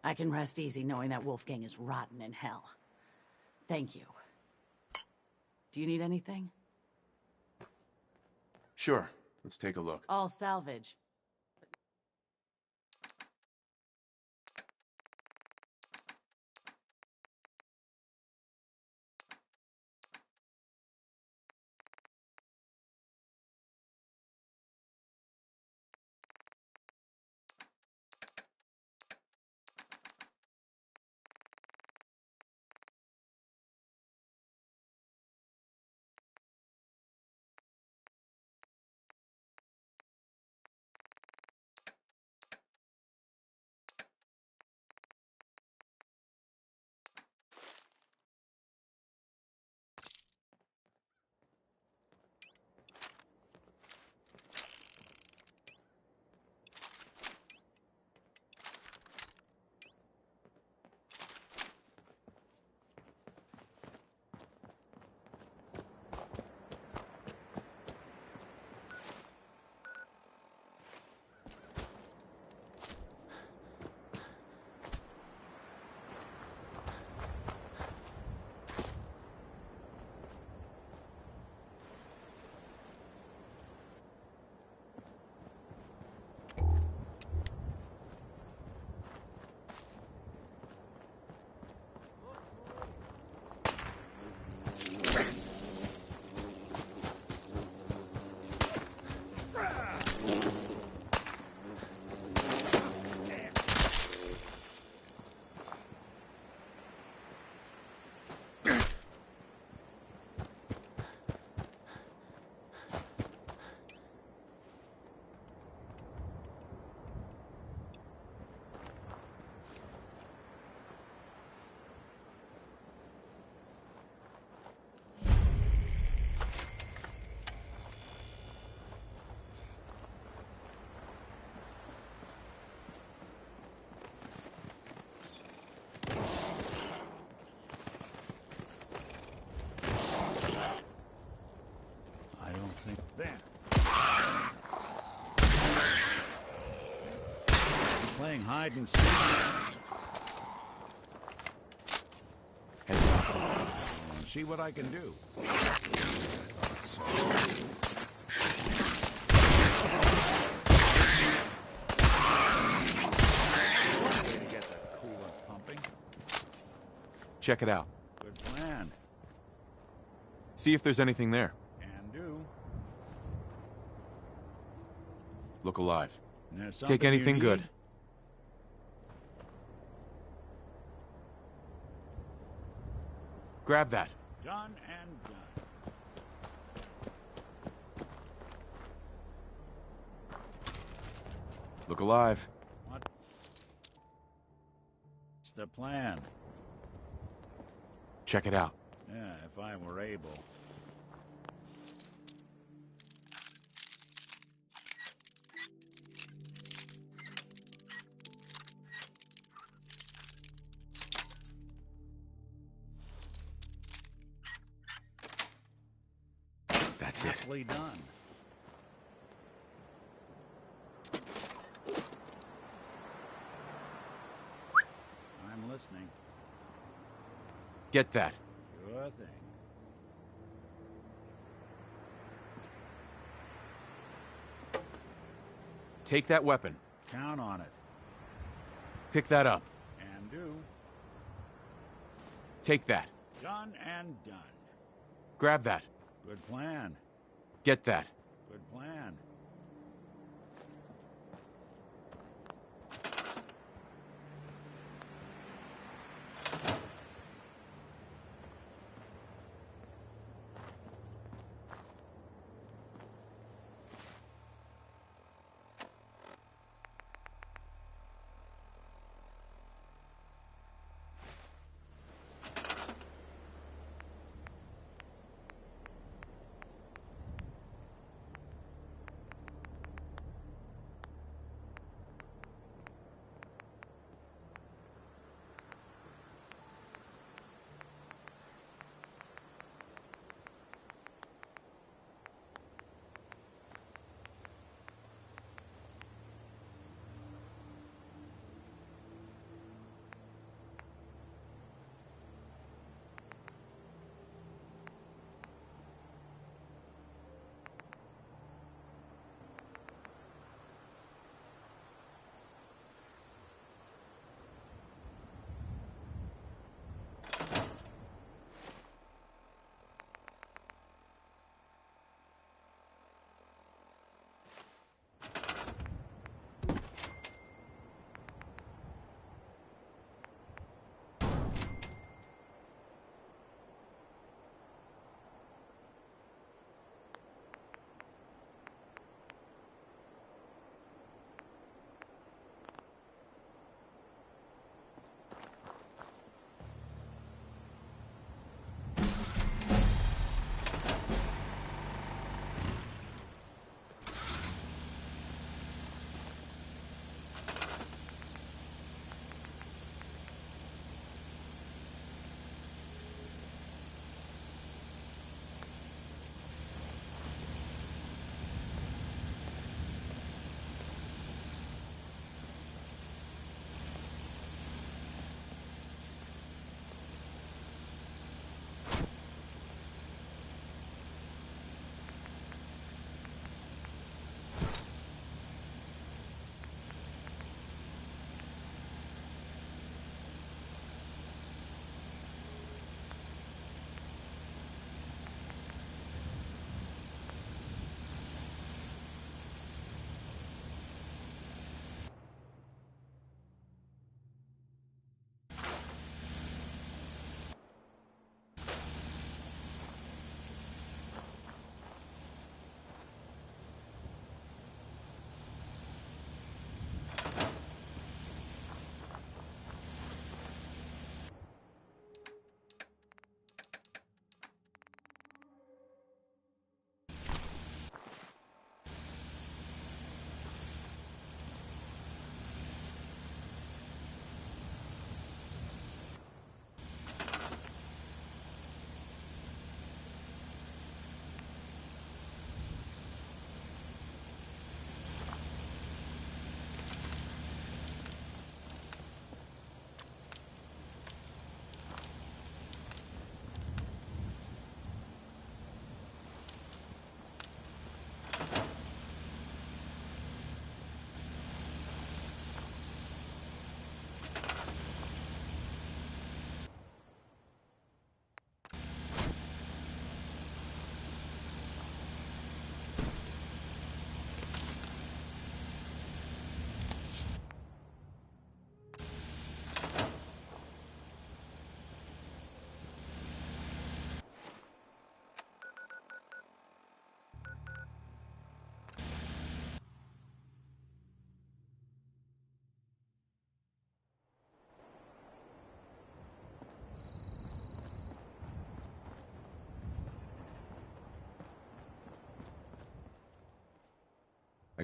I can rest easy knowing that Wolfgang is rotten in hell. Thank you. Do you need anything? Sure. Let's take a look. All salvage. There. Playing hide and seek. Heads up. See what I can do. Get that coolant pumping. Check it out. Good plan. See if there's anything there. Can do. Look alive. There's Take something anything you good. need? Grab that. Done and done. Look alive. What's the plan? Check it out. Yeah, if I were able. That's it. Nicely done. I'm listening. Get that. Sure thing. Take that weapon. Count on it. Pick that up. And do. Take that. Done and done. Grab that. Good plan. Get that. Good plan.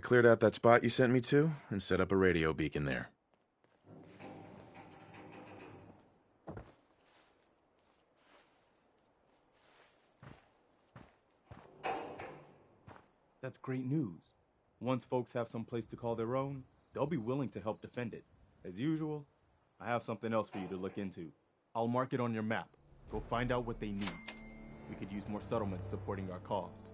cleared out that spot you sent me to and set up a radio beacon there. That's great news. Once folks have some place to call their own, they'll be willing to help defend it. As usual, I have something else for you to look into. I'll mark it on your map. Go find out what they need. We could use more settlements supporting our cause.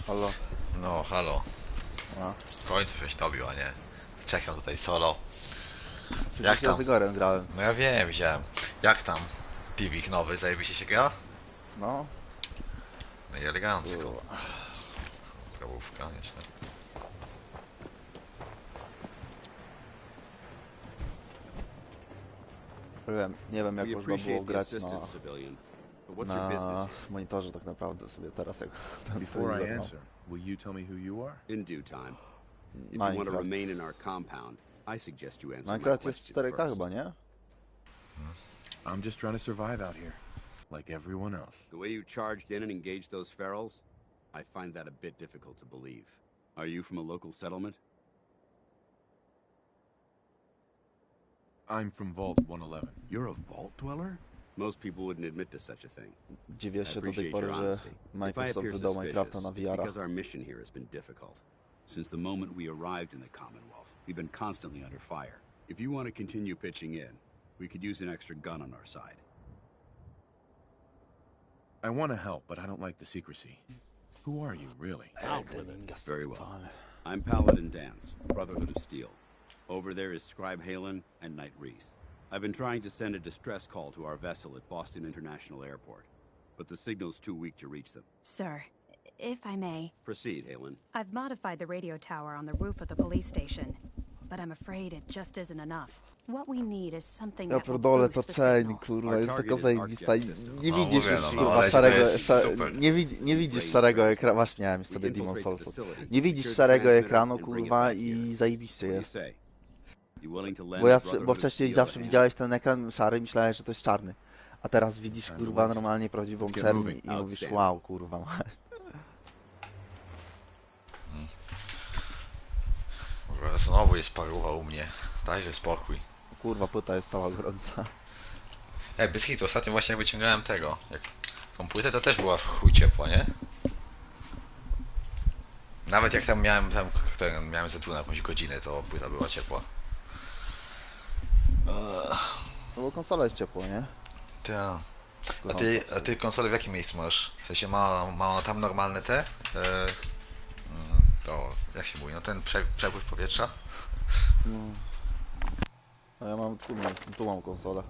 Halo? No, halo. No. W końcu coś dobił, a nie. Czekam tutaj solo. Przecież ja z Igorem grałem. No ja wiem, widziałem. Jak tam? Divik nowy, zajebiście się gra? No. No i elegancko. Prawówka, niestety. Nie wiem jak można było grać na monitorze tak naprawdę sobie teraz jak ten Before I answer, will you tell me who you are? In due time. If you want to remain in our compound, I suggest you answer my Minecraft jest question 4K first. chyba, nie? I'm just trying to survive out here, like everyone else. The way you charged in and engaged those ferals, I find that a bit difficult to believe. Are you from a local settlement? I'm from Vault 111. You're a vault dweller? Most people wouldn't admit to such a thing. Dziwię się do tej pory, że Microsoft wydał Minecrafta na VR-a. Because our mission here has been difficult. Since the moment we arrived in the Commonwealth, we've been constantly under fire. If you want to continue pitching in, we could use an extra gun on our side. I want to help, but I don't like the secrecy. Who are you, really? Very well. I'm Paladin Dance, Brotherhood of Steel. Over there is Scribe Halen and Knight Reese. I've been trying to send a distress call to our vessel at Boston International Airport, but the signal's too weak to reach them. Sir, if I may... Proceed, Halen. I've modified the radio tower on the roof of the police station, but I'm afraid it just isn't enough. What we need is something Ja that will pierdolę, boost to the cień, signal. kurwa, jest taka zajebista i nie No, widzisz mówię, już, no, kurwa, ale to szarego, jest super. nie widzisz szarego ekranu, właśnie miałem sobie Demon Souls. Nie widzisz szarego ekranu, kurwa, i zajebiście jest. Bo wcześniej zawsze widziałeś ten ekran szary i myślałeś, że to jest czarny. A teraz widzisz, kurwa, normalnie prawdziwą czerń i mówisz, wow, kurwa. Kurwa, znowu jest paruwa u mnie. Dajże spokój. Kurwa, płyta jest cała gorąca. Bez hitu, ostatnio właśnie jak wyciągałem tego. Jak tą płytę, to też była w chuj ciepła, nie? Nawet jak tam miałem ZERONE na jakąś godzinę, to płyta była ciepła. No bo konsola jest ciepła, nie? Tak. A ty konsolę w jakim miejscu masz? W sensie ma ona tam normalne te? To jak się mówi, no ten przepływ powietrza? No. A ja mam, tu mam konsolę.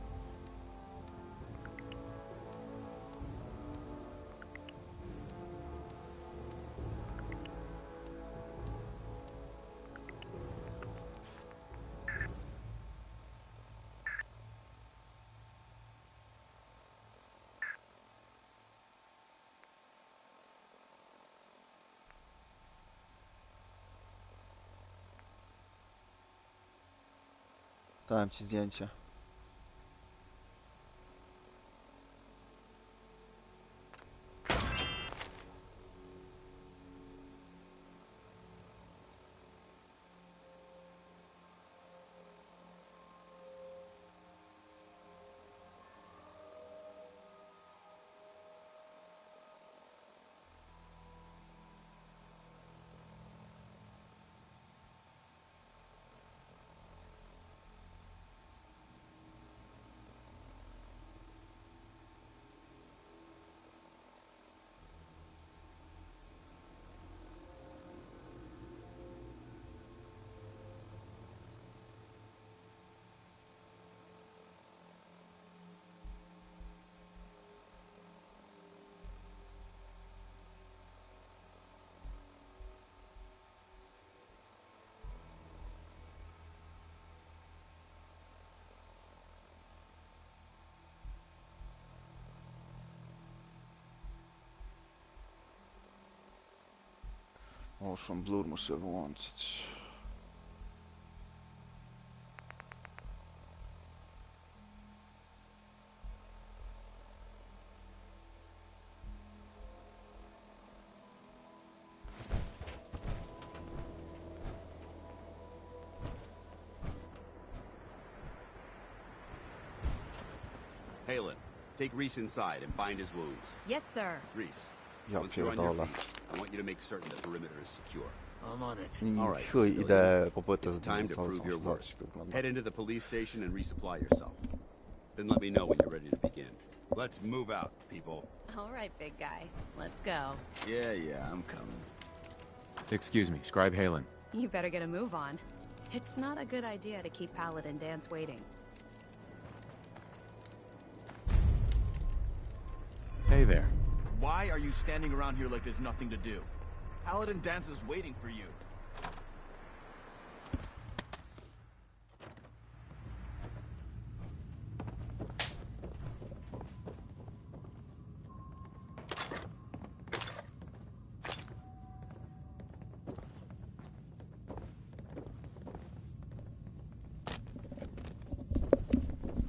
Dałem ci zdjęcie. Motion blur muszę wyłączyć. Halen, take Reese inside and bind his wounds. Yes, sir. Reese, Ja once you're on your pierdolę. feet, I want you to make certain the perimeter is secure. I'm on it. All right, Chuj, civilian. idę po płytę It's z time to Demon prove your Soulsem, worth. zobaczyć, jak to wygląda. Head into the police station and resupply yourself. Then let me know when you're ready to begin. Let's move out, people. All right, big guy. Let's go. Yeah, I'm coming. Excuse me, Scribe Halen. You better get a move on. It's not a good idea to keep Paladin Dance waiting. Hey there. Why are you standing around here like there's nothing to do? Paladin Dance is waiting for you.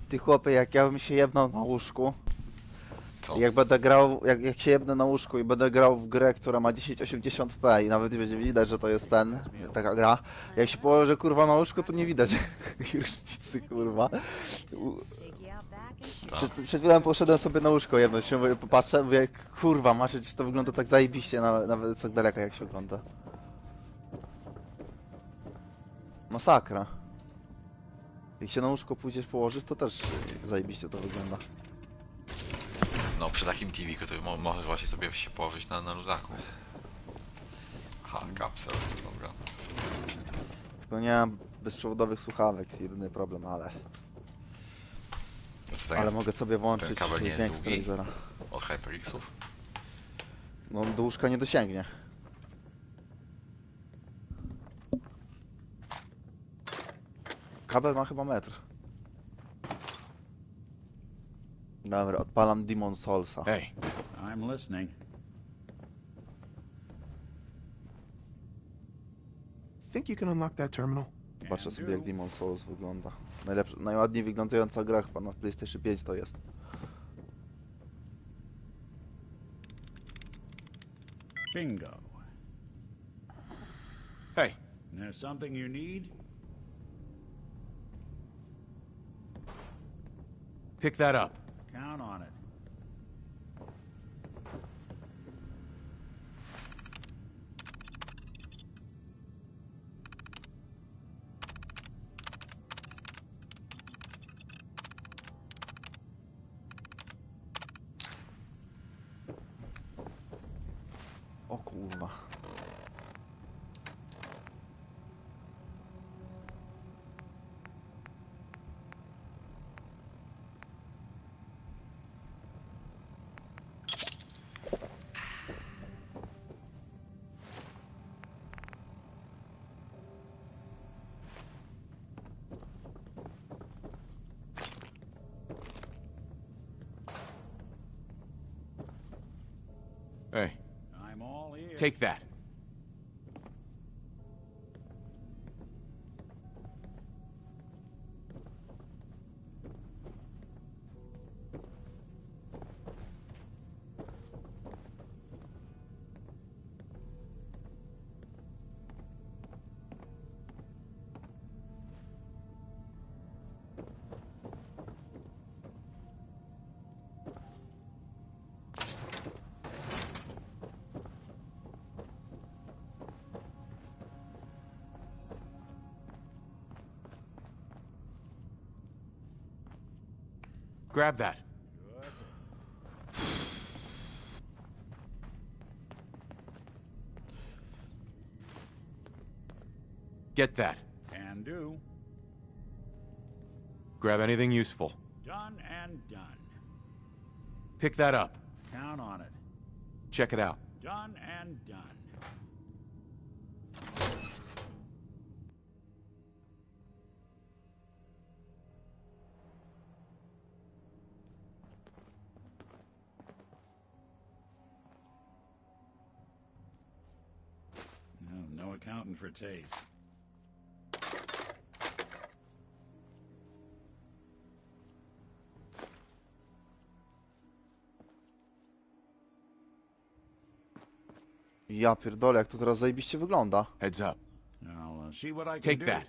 Ty chłopie, jak ja bym się jebnął na łóżku, Co? jak będę grał, jak się jebnę na łóżku i będę grał w grę, która ma 1080p i nawet będzie widać, że to jest taka gra, jak się położę kurwa na łóżku, to nie widać różnicy, kurwa. Przed chwilą poszedłem sobie na łóżko jebnąć się, popatrzę, mówię, kurwa, masz, to wygląda tak zajebiście, nawet tak daleko jak się ogląda. Masakra. Jak się na łóżko pójdziesz położysz, to też zajebiście to wygląda. No przy takim TV to możesz właśnie sobie się położyć na luzaku. Aha, kapsel, dobra. Tylko nie mam bezprzewodowych słuchawek, jedyny problem, ale... Co Ale mogę sobie ten włączyć kabel nie jest dźwięk z długi telewizora. od HyperXów? No do łóżka nie dosięgnie. Kabel ma chyba metr. Dobra, odpalam Demon Soulsa. Hey, I'm listening. Think you can unlock that terminal? Zobaczę sobie jak Demon Souls wygląda. Najładniej wyglądająca gra chyba na PlayStation 5 to jest. Bingo. Hey. There's something you need? Pick that up. Count on it. O kurwa. Hey. I'm all ears. Take that. Grab that. Get that. Can do. Grab anything useful. Done and done. Pick that up. Count on it. Check it out. Done and done. No accounting for taste. Ja pierdolę, jak to teraz zajebiście wygląda. Heads up. I'll see what I can Take do. that.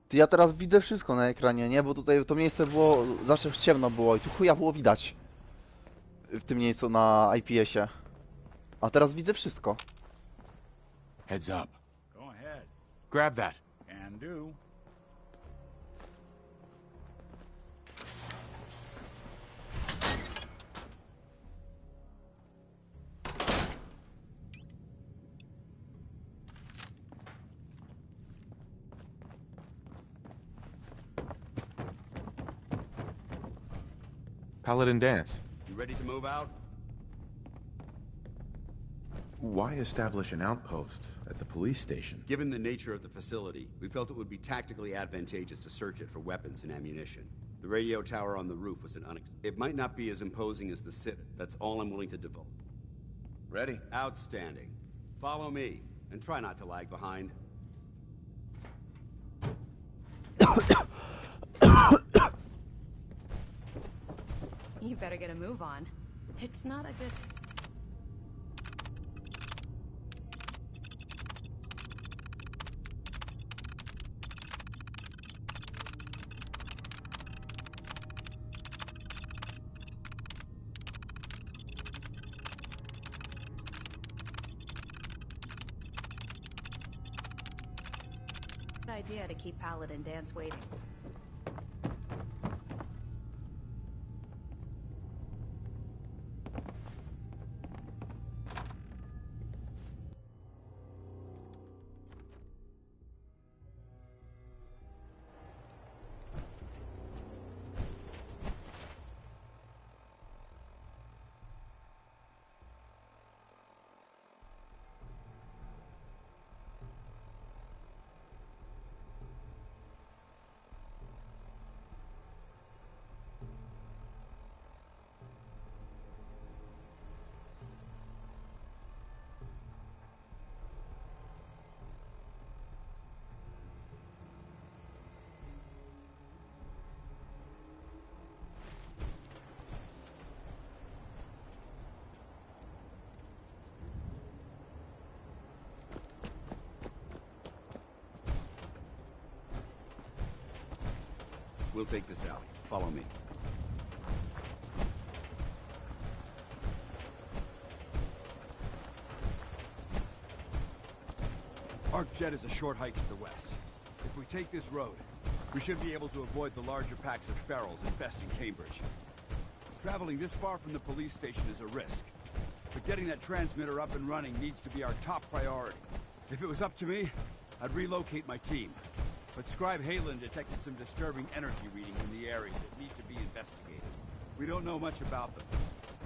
Ty, ja teraz widzę wszystko na ekranie, nie? Bo tutaj to miejsce było... Zawsze ciemno było i tu chuja było widać. W tym miejscu na IPS-ie. A teraz widzę wszystko. Heads up. Go ahead. Grab that. Can do. Paladin dance. You ready to move out? Why establish an outpost at the police station? Given the nature of the facility, we felt it would be tactically advantageous to search it for weapons and ammunition. The radio tower on the roof was It might not be as imposing as the Citadel. That's all I'm willing to devote. Ready? Outstanding. Follow me, and try not to lag behind. You better get a move on. It's not a good... idea to keep Paladin Dance waiting. We'll take this out. Follow me. Arcjet is a short hike to the west. If we take this road, we should be able to avoid the larger packs of ferals infesting Cambridge. Traveling this far from the police station is a risk, but getting that transmitter up and running needs to be our top priority. If it was up to me, I'd relocate my team. But Scribe Halen detected some disturbing energy readings in the area that need to be investigated. We don't know much about them,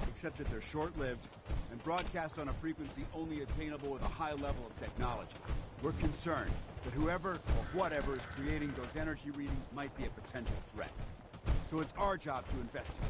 except that they're short-lived and broadcast on a frequency only attainable with a high level of technology. We're concerned that whoever or whatever is creating those energy readings might be a potential threat. So it's our job to investigate.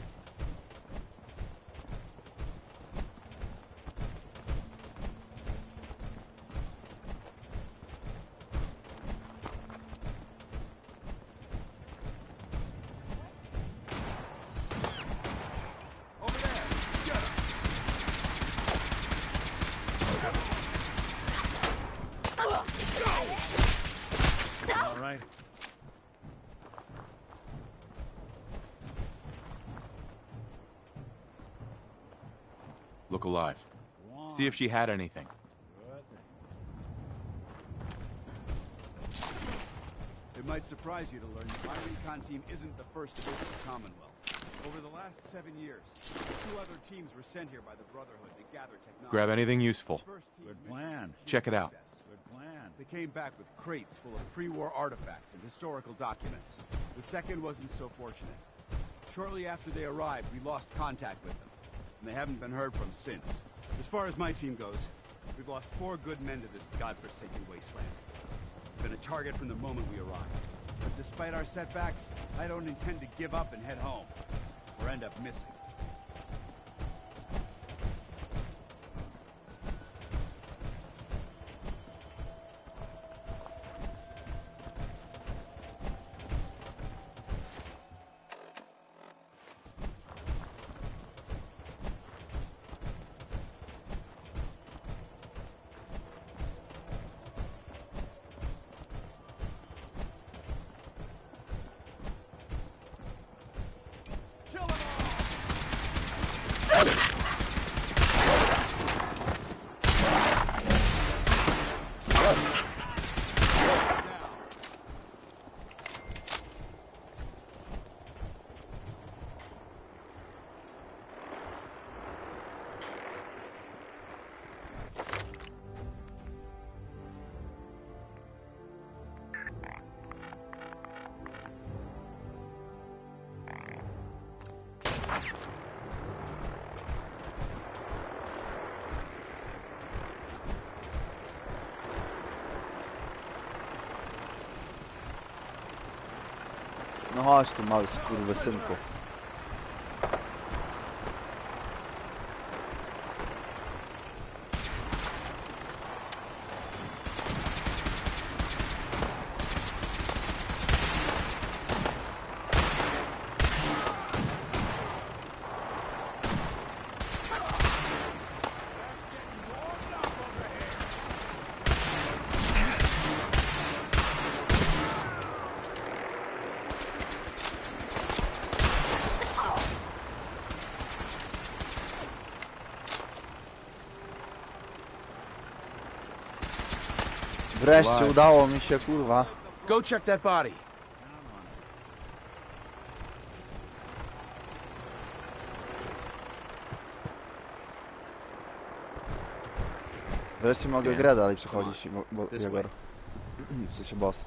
Look alive. See if she had anything. It might surprise you to learn that my recon team isn't the first to visit the Commonwealth. Over the last 7 years, 2 other teams were sent here by the Brotherhood to gather technology. Grab anything useful. Good plan. Check it out. Good plan. They came back with crates full of pre-war artifacts and historical documents. The second wasn't so fortunate. Shortly after they arrived, we lost contact with them, and they haven't been heard from since. As far as my team goes, we've lost 4 good men to this godforsaken wasteland. We've been a target from the moment we arrived. But despite our setbacks, I don't intend to give up and head home, or end up missing. No chodź tu, mały skurwysynku. Wreszcie udało mi się, kurwa. Go check that body. Wreszcie mogę grę dalej przechodzić, bo Jagor. W sensie boss.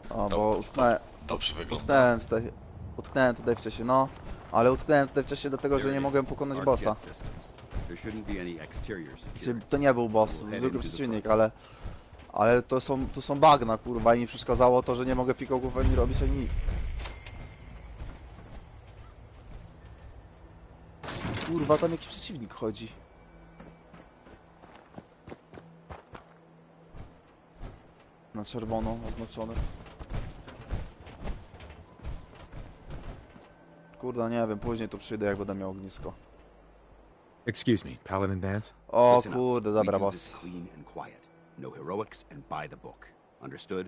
O, bo utknąłem tutaj wcześniej, no. Ale utknąłem tutaj wcześniej dlatego, że nie mogłem pokonać bossa. To nie był boss, zwykły przeciwnik, ale tu są bagna, kurwa, i mi przeszkadzało to, że nie mogę fikołków ani robić, ani nic. Kurwa, tam jakiś przeciwnik chodzi. Na czerwono oznaczony. Kurde, nie wiem, później tu przyjdę, jak będę miał ognisko. Excuse me, Paladin Dance? O kurde, dobra, boss. Clean and quiet. No heroics and by the book. Understood?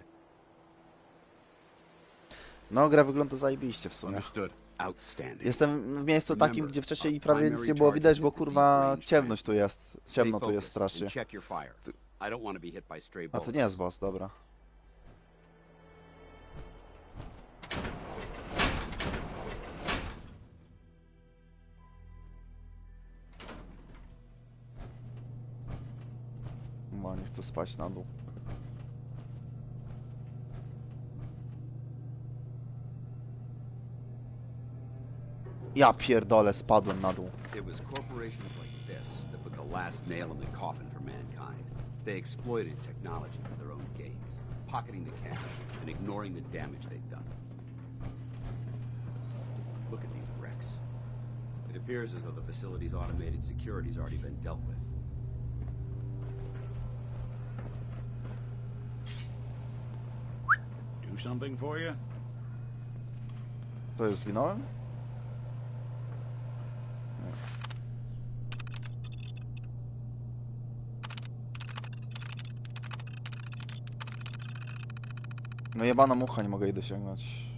No, gra wygląda zajebiście w sumie. Understood. Outstanding. Jestem w miejscu takim, gdzie wcześniej prawie nic nie było widać, bo kurwa ciemność tu jest. Ciemno tu jest strasznie. A to nie jest boss, dobra. No, nie chcę spać na dół. Ja pierdolę, spadłem na dół. It was corporations like this that put the last nail in the coffin for mankind. They exploited technology for their own gains, pocketing the cash and ignoring the damage they've done. Look at these wrecks. It appears as though the facility's automated security's already been dealt with. Do something for you? To jest zginąłem? No jebana mucha, nie mogę jej dosięgnąć.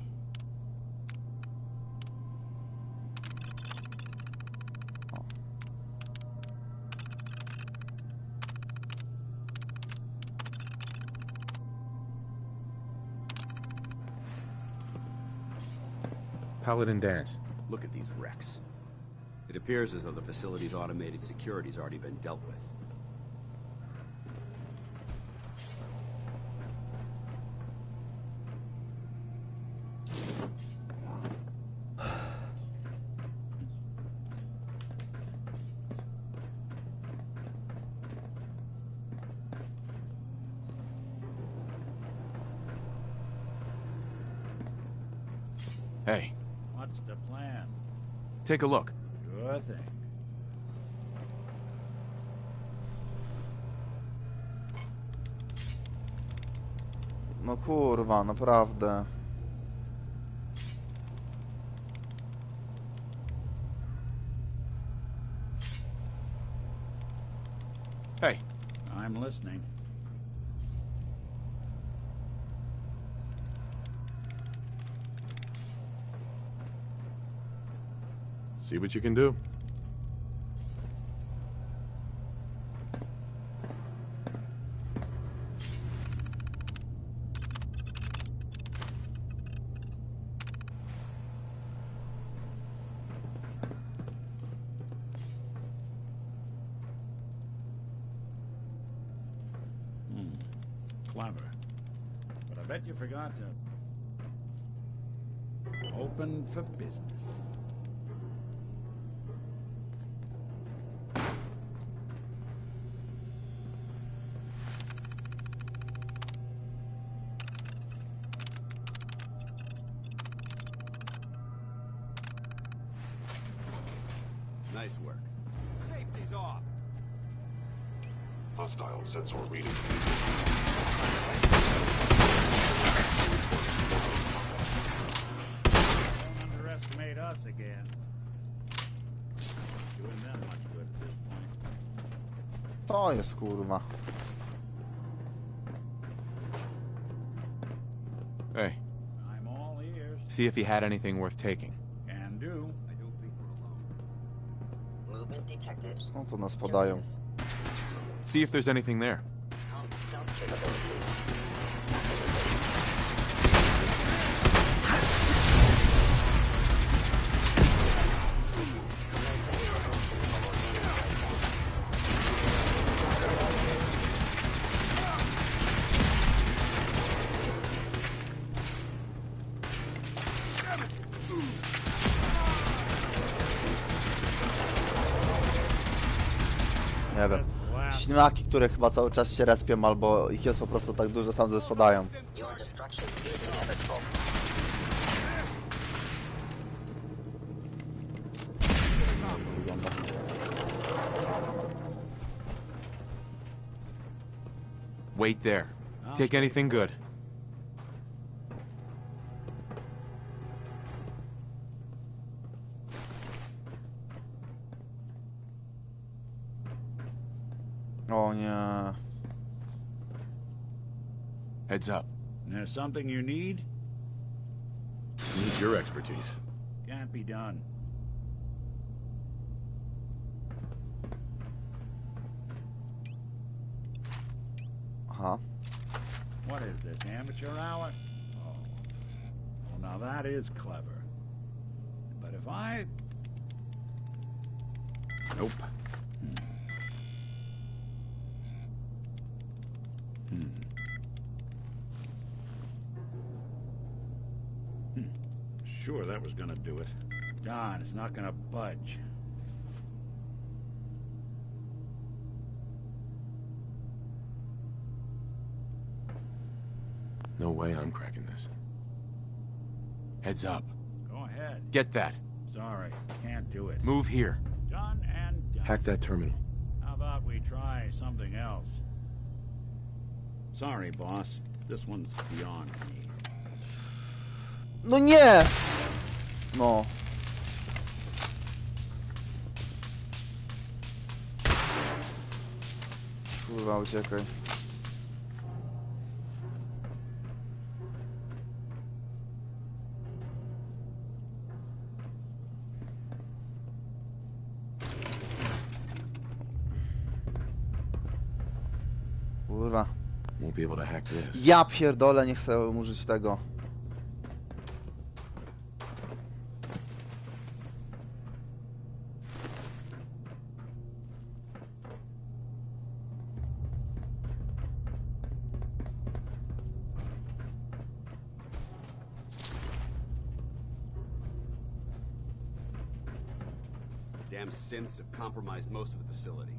O. Paladin Dance. Look at these wrecks. It appears as though the facility's automated security's already been dealt with. Hey. What's the plan? Take a look. Sure thing. No kurwa, naprawdę. Hey. I'm listening. See what you can do. Clever. But I bet you forgot to open for business. Nice work. Safety's off. Hostile sensor reading. Don't underestimate us again. Doing them much good at this point. To jest kurwa. Hey. I'm all ears. See if he had anything worth taking. Can do. I don't think we're alone. Movement detected. Skąd to nas podają? See if there's anything there. Stealth capabilities. Nie wiem. Ślimaki, które chyba cały czas się respią, albo ich jest po prostu tak dużo, tam ze spadają. Your destruction is inevitable. Wait there. Take anything good. O nie. Heads up. There's something you need? Need your expertise. Can't be done. Aha. What is this, amateur hour? Oh. Well, now that is clever. But if I... Nope. Sure, that was gonna do it. Darn, it's not gonna budge. No way I'm cracking this. Heads up. Go ahead. Get that. Sorry, can't do it. Move here. Done and done. Hack that terminal. How about we try something else? Sorry, boss. This one's beyond me. No nie! No. Kurwa, uciekaj. Kurwa. Won't be able to hack this. Ja pierdolę, nie chcę użyć tego. Damn synths have compromised most of the facility.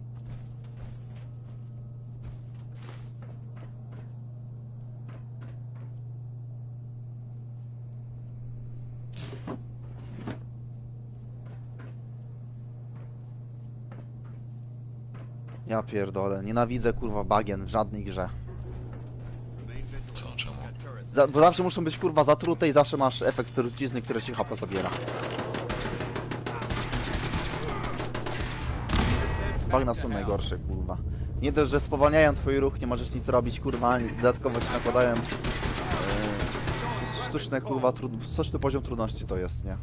Ja pierdolę, nienawidzę kurwa bagien w żadnej grze. Co, czemu? Bo zawsze muszą być kurwa zatrute i zawsze masz efekt trucizny, który ci HP zabiera. Bagna są najgorsze kurwa. Nie dość, że spowalniają twój ruch, nie możesz nic robić kurwa, ani dodatkowo ci nakładają sztuczne kurwa, sztuczny poziom trudności to jest, nie?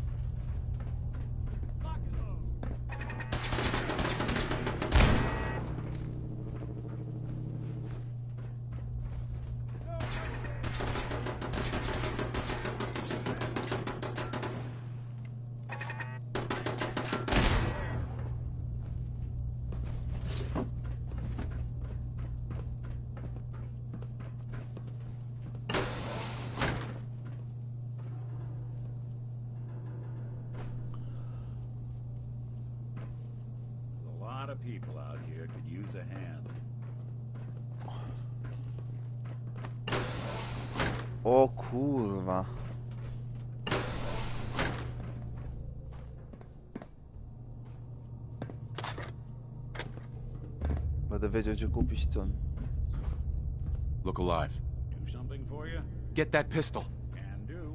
People out here could use a hand. O kurwa. Będę wiedział, gdzie kupić ten. Look alive. Do something for you? Get that pistol. Can do.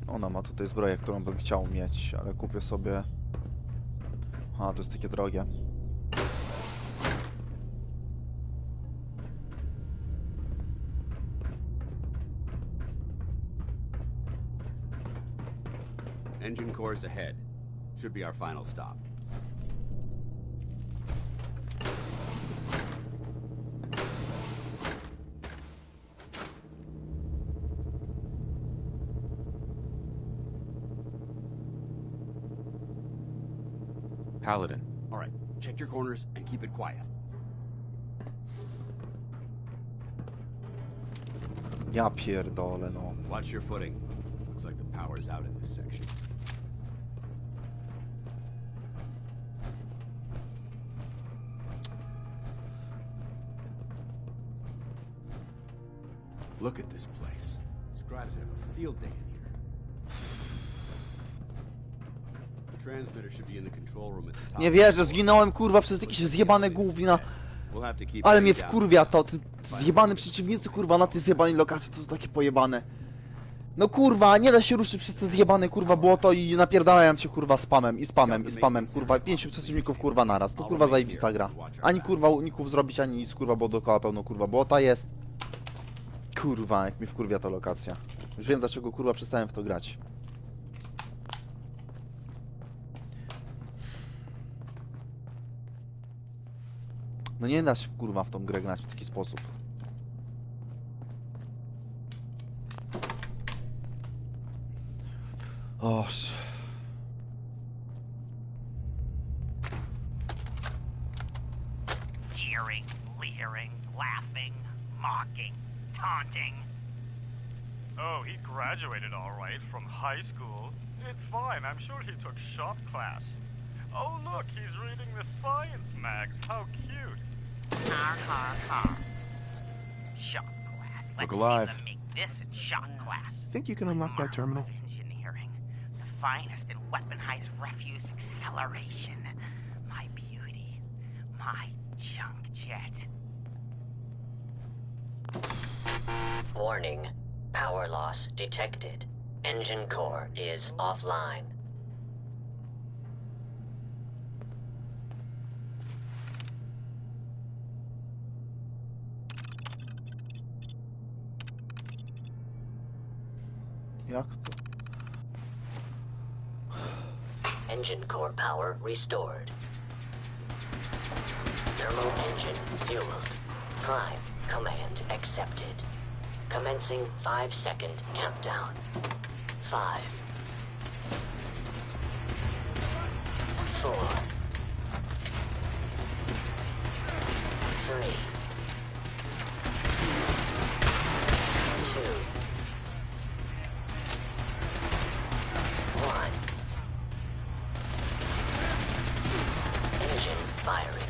Ona ma tutaj zbroję, którą bym chciał mieć, ale kupię sobie... A, to jest takie drogie. Engine cores ahead. Should be our final stop. Paladin. All right, check your corners and keep it quiet. Ja pierdolę, no. Watch your footing. Looks like the power's out in this section. Look at this place. Scribes would have a field day in here. The transmitter should be in the control room at the top. Nie wierzę, zginąłem kurwa przez jakieś zjebane gówna. Ale mnie wkurwia to, ty zjebane przeciwnicy kurwa na tej zjebanej lokacji, to są takie pojebane. No kurwa, nie da się ruszyć przez to zjebane kurwa błoto i napierdalają cię kurwa spamem, kurwa, 5 przeciwników kurwa naraz. To kurwa zajebista gra. Ani kurwa uników zrobić, ani nic kurwa, bo dookoła pełno kurwa błota jest. Kurwa, jak mi wkurwia ta lokacja. Już wiem dlaczego kurwa przestałem w to grać. No nie da się kurwa w tą grę grać w taki sposób. Oż. Jeering, leering, laughing, mocking, taunting. Oh, he graduated all right from high school. It's fine, I'm sure he took shop class. Oh look, he's reading the science mags. How cute. Har, har, har. Shop class. Let's Look alive. see them make this in shop class. Think you can unlock that terminal? Engineering. The finest in weaponized refuse acceleration. My beauty. My junk jet. Warning. Power loss detected. Engine core is offline. Jak to? Engine core power restored. Thermal engine fueled. Prime command accepted. Commencing 5-second countdown. 5, 4, 3, 2, 1. Engine firing.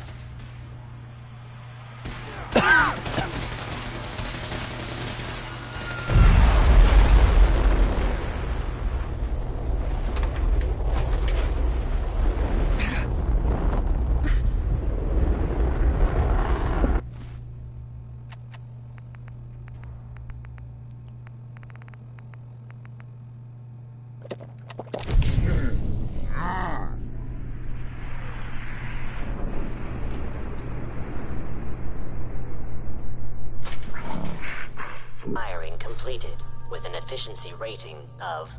Firing completed with an efficiency rating of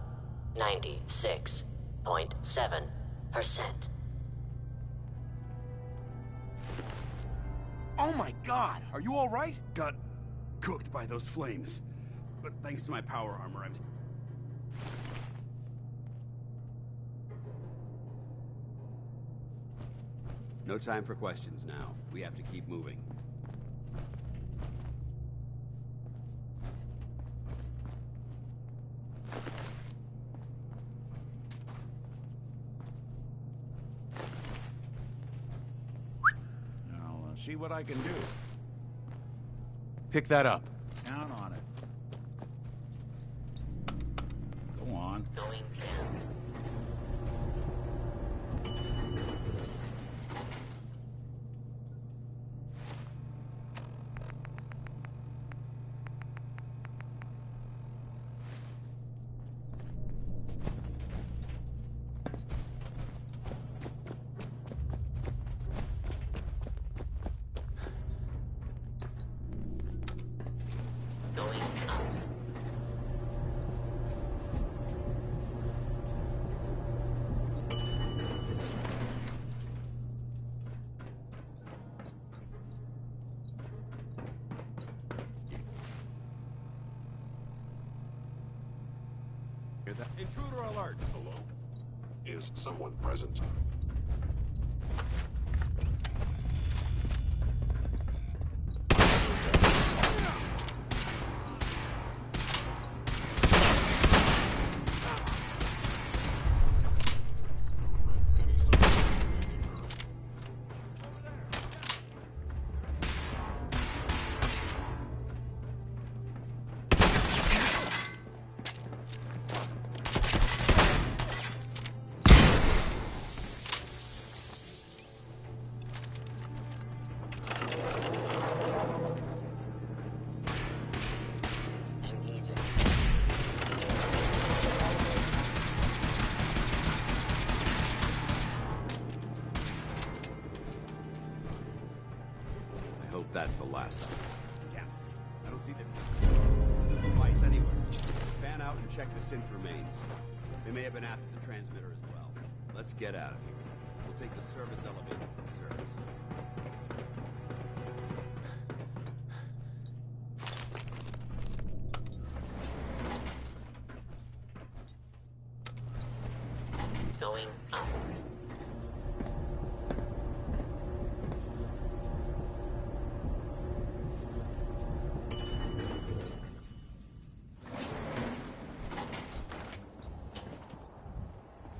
96.7%. Oh my god, are you alright? Got cooked by those flames. But thanks to my power armor, I'm... No time for questions now. We have to keep moving. I'll see what I can do. Pick that up. Count on it. Go on. Going down. Going up. Hear that? Intruder alert! Hello? Is someone present? That's the last sign. Yeah, I don't see the device anywhere. Fan out and check the synth remains. They may have been after the transmitter as well. Let's get out of here. We'll take the service elevator to the surface. Going up.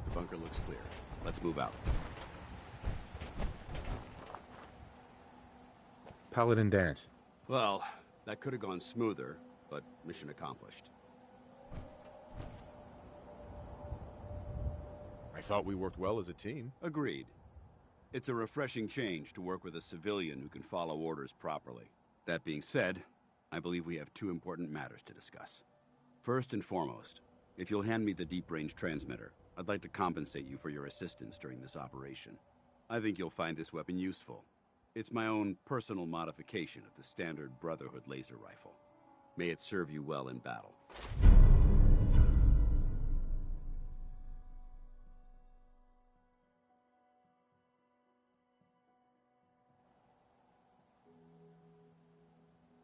The bunker looks clear. Let's move out. Paladin dance. Well, that could have gone smoother, but mission accomplished. I thought we worked well as a team. Agreed. It's a refreshing change to work with a civilian who can follow orders properly. That being said, I believe we have two important matters to discuss. First and foremost, if you'll hand me the deep-range transmitter, I'd like to compensate you for your assistance during this operation. I think you'll find this weapon useful. It's my own personal modification of the standard Brotherhood laser rifle. May it serve you well in battle.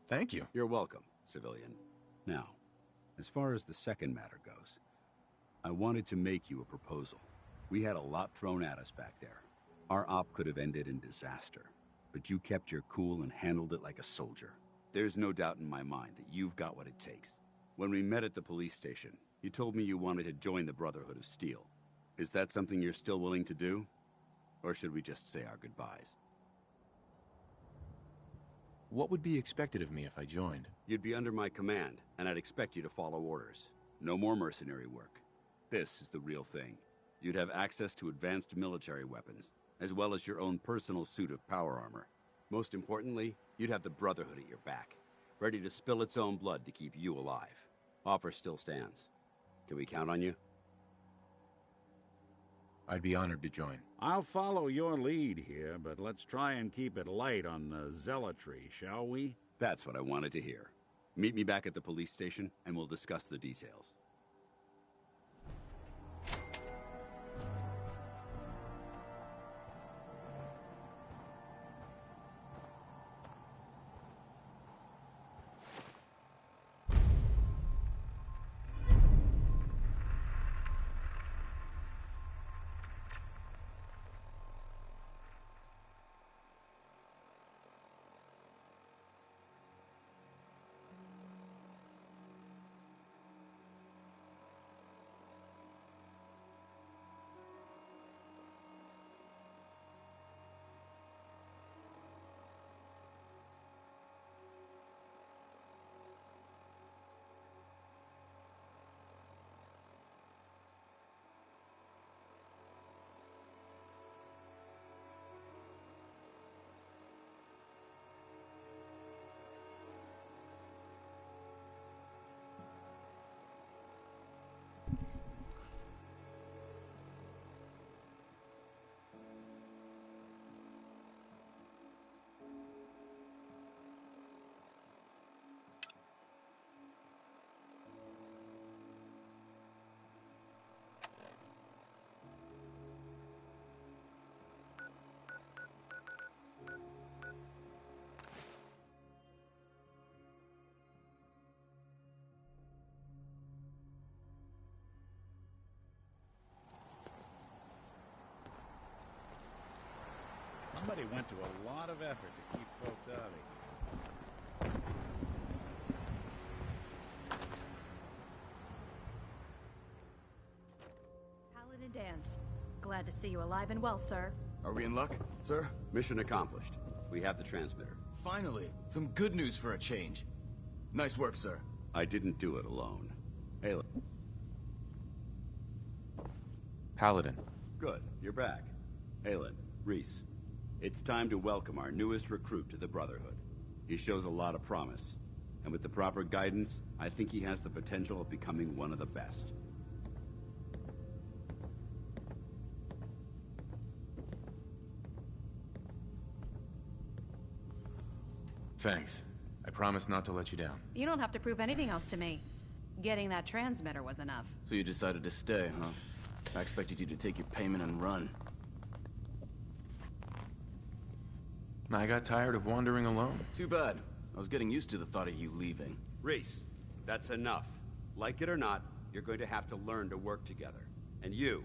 Thank you. You're welcome, civilian. Now, as far as the second matter goes, I wanted to make you a proposal. We had a lot thrown at us back there. Our op could have ended in disaster, but you kept your cool and handled it like a soldier. There's no doubt in my mind that you've got what it takes. When we met at the police station, you told me you wanted to join the Brotherhood of Steel. Is that something you're still willing to do? Or should we just say our goodbyes? What would be expected of me if I joined? You'd be under my command, and I'd expect you to follow orders. No more mercenary work. This is the real thing. You'd have access to advanced military weapons, as well as your own personal suit of power armor. Most importantly, you'd have the Brotherhood at your back, ready to spill its own blood to keep you alive. Offer still stands. Can we count on you? I'd be honored to join. I'll follow your lead here, but let's try and keep it light on the zealotry, shall we? That's what I wanted to hear. Meet me back at the police station, and we'll discuss the details. Somebody went to a lot of effort to keep folks out of here. Paladin Dance. Glad to see you alive and well, sir. Are we in luck, sir? Mission accomplished. We have the transmitter. Finally, some good news for a change. Nice work, sir. I didn't do it alone. Ayla. Paladin. Good, you're back. Aylin, Reese. It's time to welcome our newest recruit to the Brotherhood. He shows a lot of promise, and with the proper guidance, I think he has the potential of becoming one of the best. Thanks. I promise not to let you down. You don't have to prove anything else to me. Getting that transmitter was enough. So you decided to stay, huh? I expected you to take your payment and run. I got tired of wandering alone. Too bad. I was getting used to the thought of you leaving. Reese, that's enough. Like it or not, you're going to have to learn to work together. And you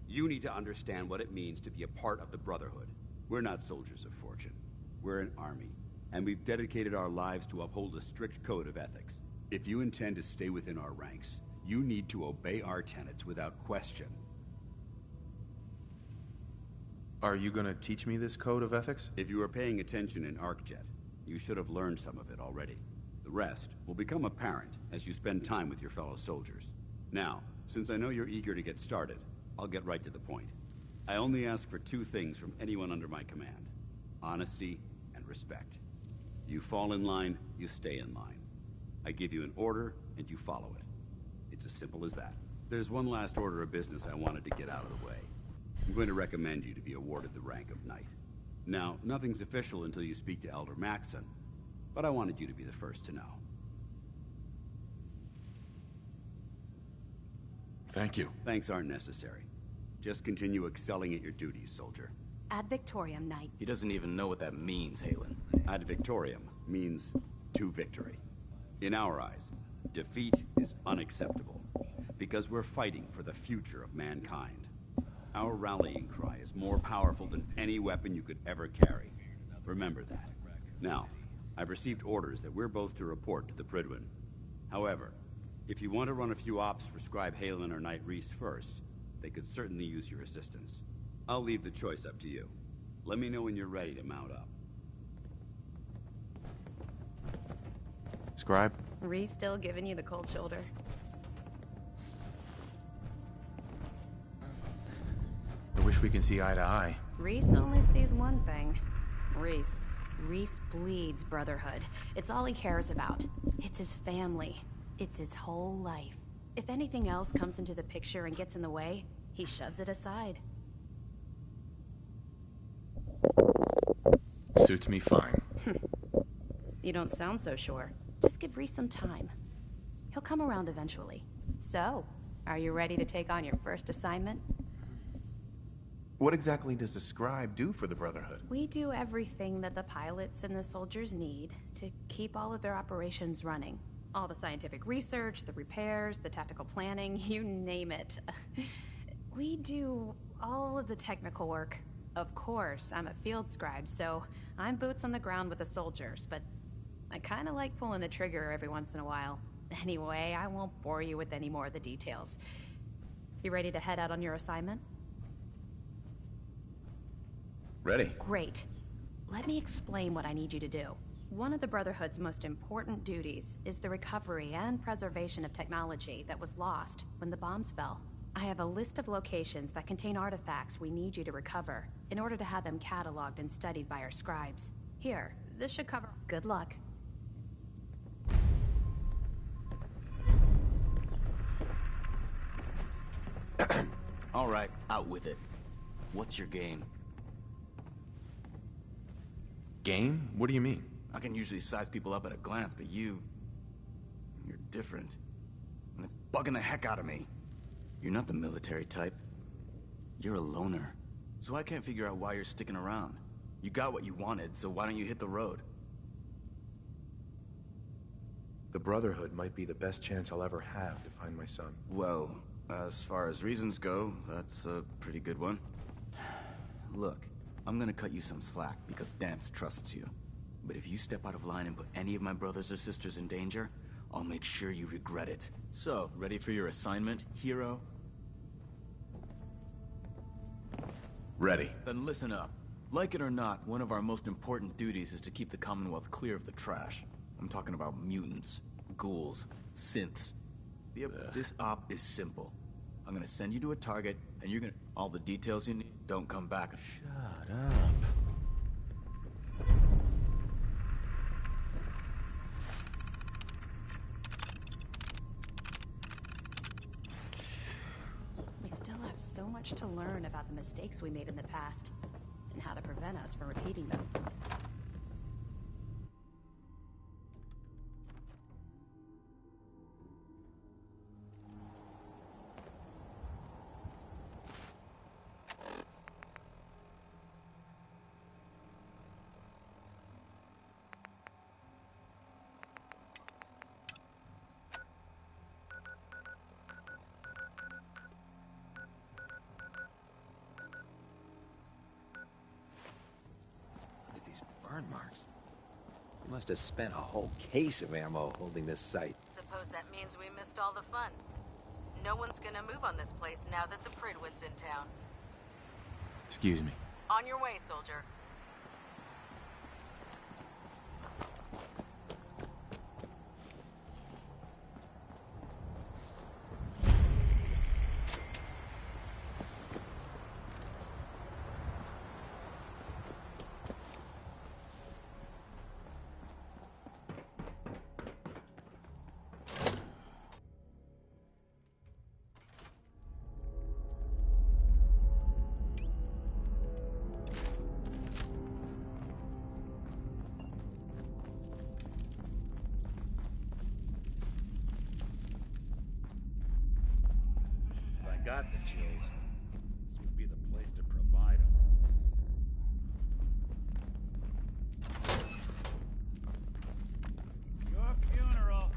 need to understand what it means to be a part of the Brotherhood. We're not soldiers of fortune. We're an army, and we've dedicated our lives to uphold a strict code of ethics. If you intend to stay within our ranks, you need to obey our tenets without question. Are you gonna teach me this code of ethics? If you were paying attention in ArcJet, you should have learned some of it already. The rest will become apparent as you spend time with your fellow soldiers. Now, since I know you're eager to get started, I'll get right to the point. I only ask for two things from anyone under my command: honesty and respect. You fall in line, you stay in line. I give you an order, and you follow it. It's as simple as that. There's one last order of business I wanted to get out of the way. I'm going to recommend you to be awarded the rank of Knight. Now, nothing's official until you speak to Elder Maxson, but I wanted you to be the first to know. Thank you. Thanks aren't necessary. Just continue excelling at your duties, soldier. Ad Victoriam, Knight. He doesn't even know what that means, Halen. Ad Victoriam means to victory. In our eyes, defeat is unacceptable, because we're fighting for the future of mankind. Our rallying cry is more powerful than any weapon you could ever carry. Remember that. Now, I've received orders that we're both to report to the Prydwen. However, if you want to run a few ops for Scribe Halen or Knight Reese first, they could certainly use your assistance. I'll leave the choice up to you. Let me know when you're ready to mount up. Scribe? Reese still giving you the cold shoulder? I wish we can see eye to eye. Reese only sees one thing. Reese. Reese bleeds Brotherhood. It's all he cares about. It's his family. It's his whole life. If anything else comes into the picture and gets in the way, he shoves it aside. Suits me fine. You don't sound so sure. Just give Reese some time. He'll come around eventually. So, are you ready to take on your first assignment? What exactly does the Scribe do for the Brotherhood? We do everything that the pilots and the soldiers need to keep all of their operations running. All the scientific research, the repairs, the tactical planning, you name it. We do all of the technical work. Of course, I'm a field scribe, so I'm boots on the ground with the soldiers, but I kinda like pulling the trigger every once in a while. Anyway, I won't bore you with any more of the details. You ready to head out on your assignment? Ready. Great. Let me explain what I need you to do. One of the Brotherhood's most important duties is the recovery and preservation of technology that was lost when the bombs fell. I have a list of locations that contain artifacts we need you to recover in order to have them cataloged and studied by our scribes. Here, this should cover... Good luck. All right, out with it. What's your game? Game? What do you mean? I can usually size people up at a glance, but you're different. And it's bugging the heck out of me. You're not the military type. You're a loner. So I can't figure out why you're sticking around. You got what you wanted, so why don't you hit the road? The Brotherhood might be the best chance I'll ever have to find my son. Well, as far as reasons go, that's a pretty good one. Look, I'm gonna cut you some slack because Dance trusts you. But if you step out of line and put any of my brothers or sisters in danger, I'll make sure you regret it. So, ready for your assignment, hero? Ready. Then listen up. Like it or not, one of our most important duties is to keep the Commonwealth clear of the trash. I'm talking about mutants, ghouls, synths. This op is simple. I'm gonna send you to a target, and you're gonna... All the details you need, don't come back. Shut up. We still have so much to learn about the mistakes we made in the past, and how to prevent us from repeating them. burn marks. He must have spent a whole case of ammo holding this site. Suppose that means we missed all the fun. No one's gonna move on this place now that the Pridwood's in town. Excuse me. On your way, soldier. Got the chills. This would be the place to provide them. Your funeral.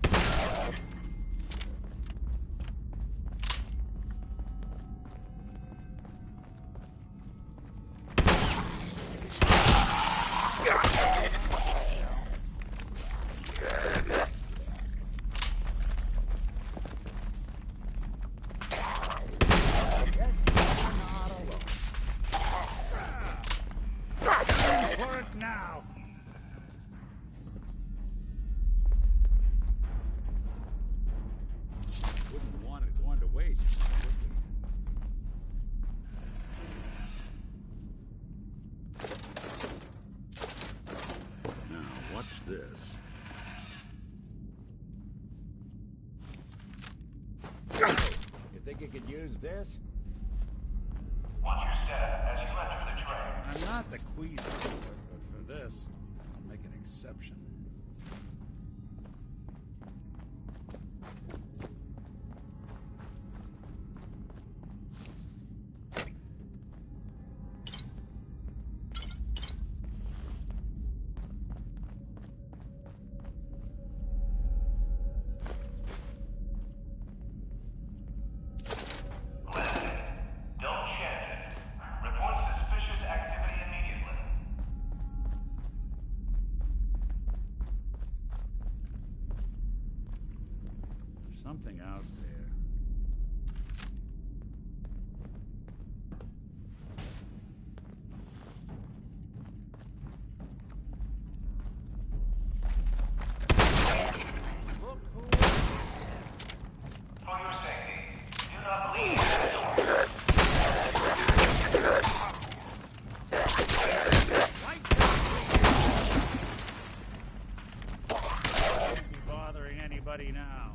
Now. Wouldn't want it going to waste. Now, what's this? You think you could use this? Watch your step as you enter the train. I'm not the queasy, but for this, I'll make an exception. Don't chance it. Report suspicious activity immediately. There's something out there. For your safety, do not leave. Won't be bothering anybody now.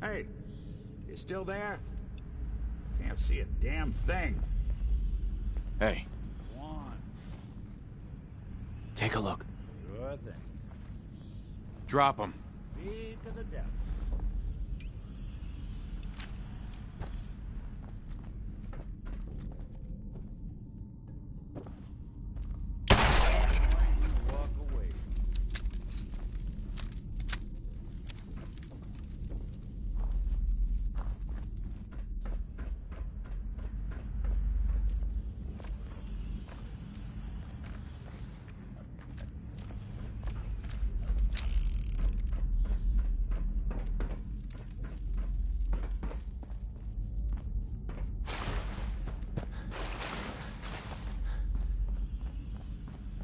Hey, you still there? Can't see a damn thing. Hey, Go on. take a look. Sure thing. Drop him. Speak of the devil. Walk away.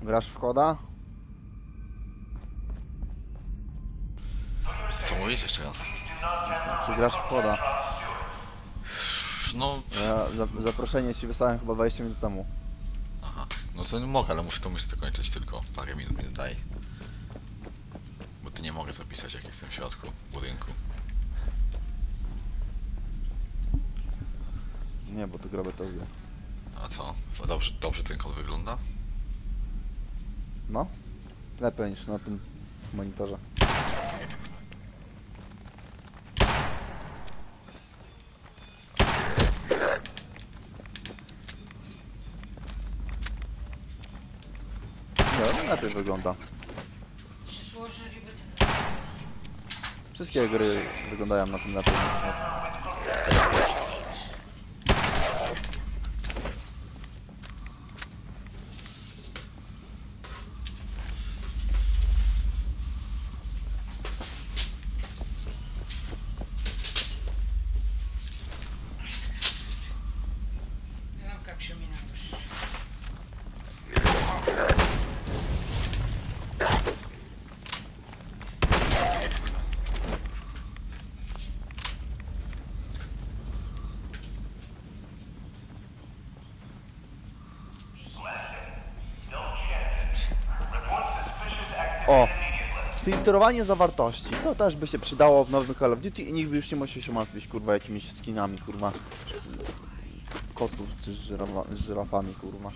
Grasz w koda? Co mówisz jeszcze raz? Czy grasz w koda? No... Zaproszenie ci wysłałem chyba 20 minut temu. Aha, no to nie mogę, ale muszę to myśl dokończyć tylko. Parę minut mi daj. Bo tu nie mogę zapisać, jak jestem w środku budynku. Nie, bo to gra Bethesdy. A co? Dobrze ten kod wygląda? No. Lepiej niż na tym monitorze. Nie, lepiej wygląda. Wszystkie gry wyglądają na tym lepiej niż na tym. O! Filtrowanie zawartości. To też by się przydało w nowym Call of Duty i nikt by już nie musiał się martwić, kurwa, jakimiś skinami, kurwa. Kotów czy z żyrafami, kurwa.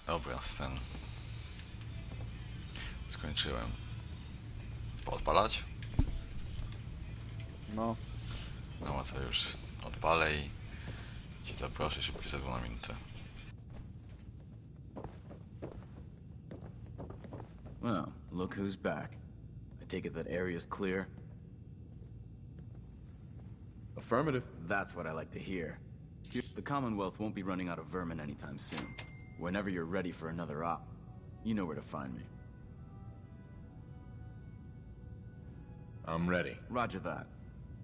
Dobra, ten... Skończyłem. Odpalać? No. No to już odpalę i ci zaproszę szybkie za 2 minuty. Well, look who's back. I take it that area's clear? Affirmative. That's what I like to hear. The Commonwealth won't be running out of vermin anytime soon. Whenever you're ready for another op, you know where to find me. I'm ready. Roger that.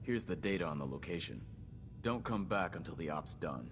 Here's the data on the location. Don't come back until the op's done.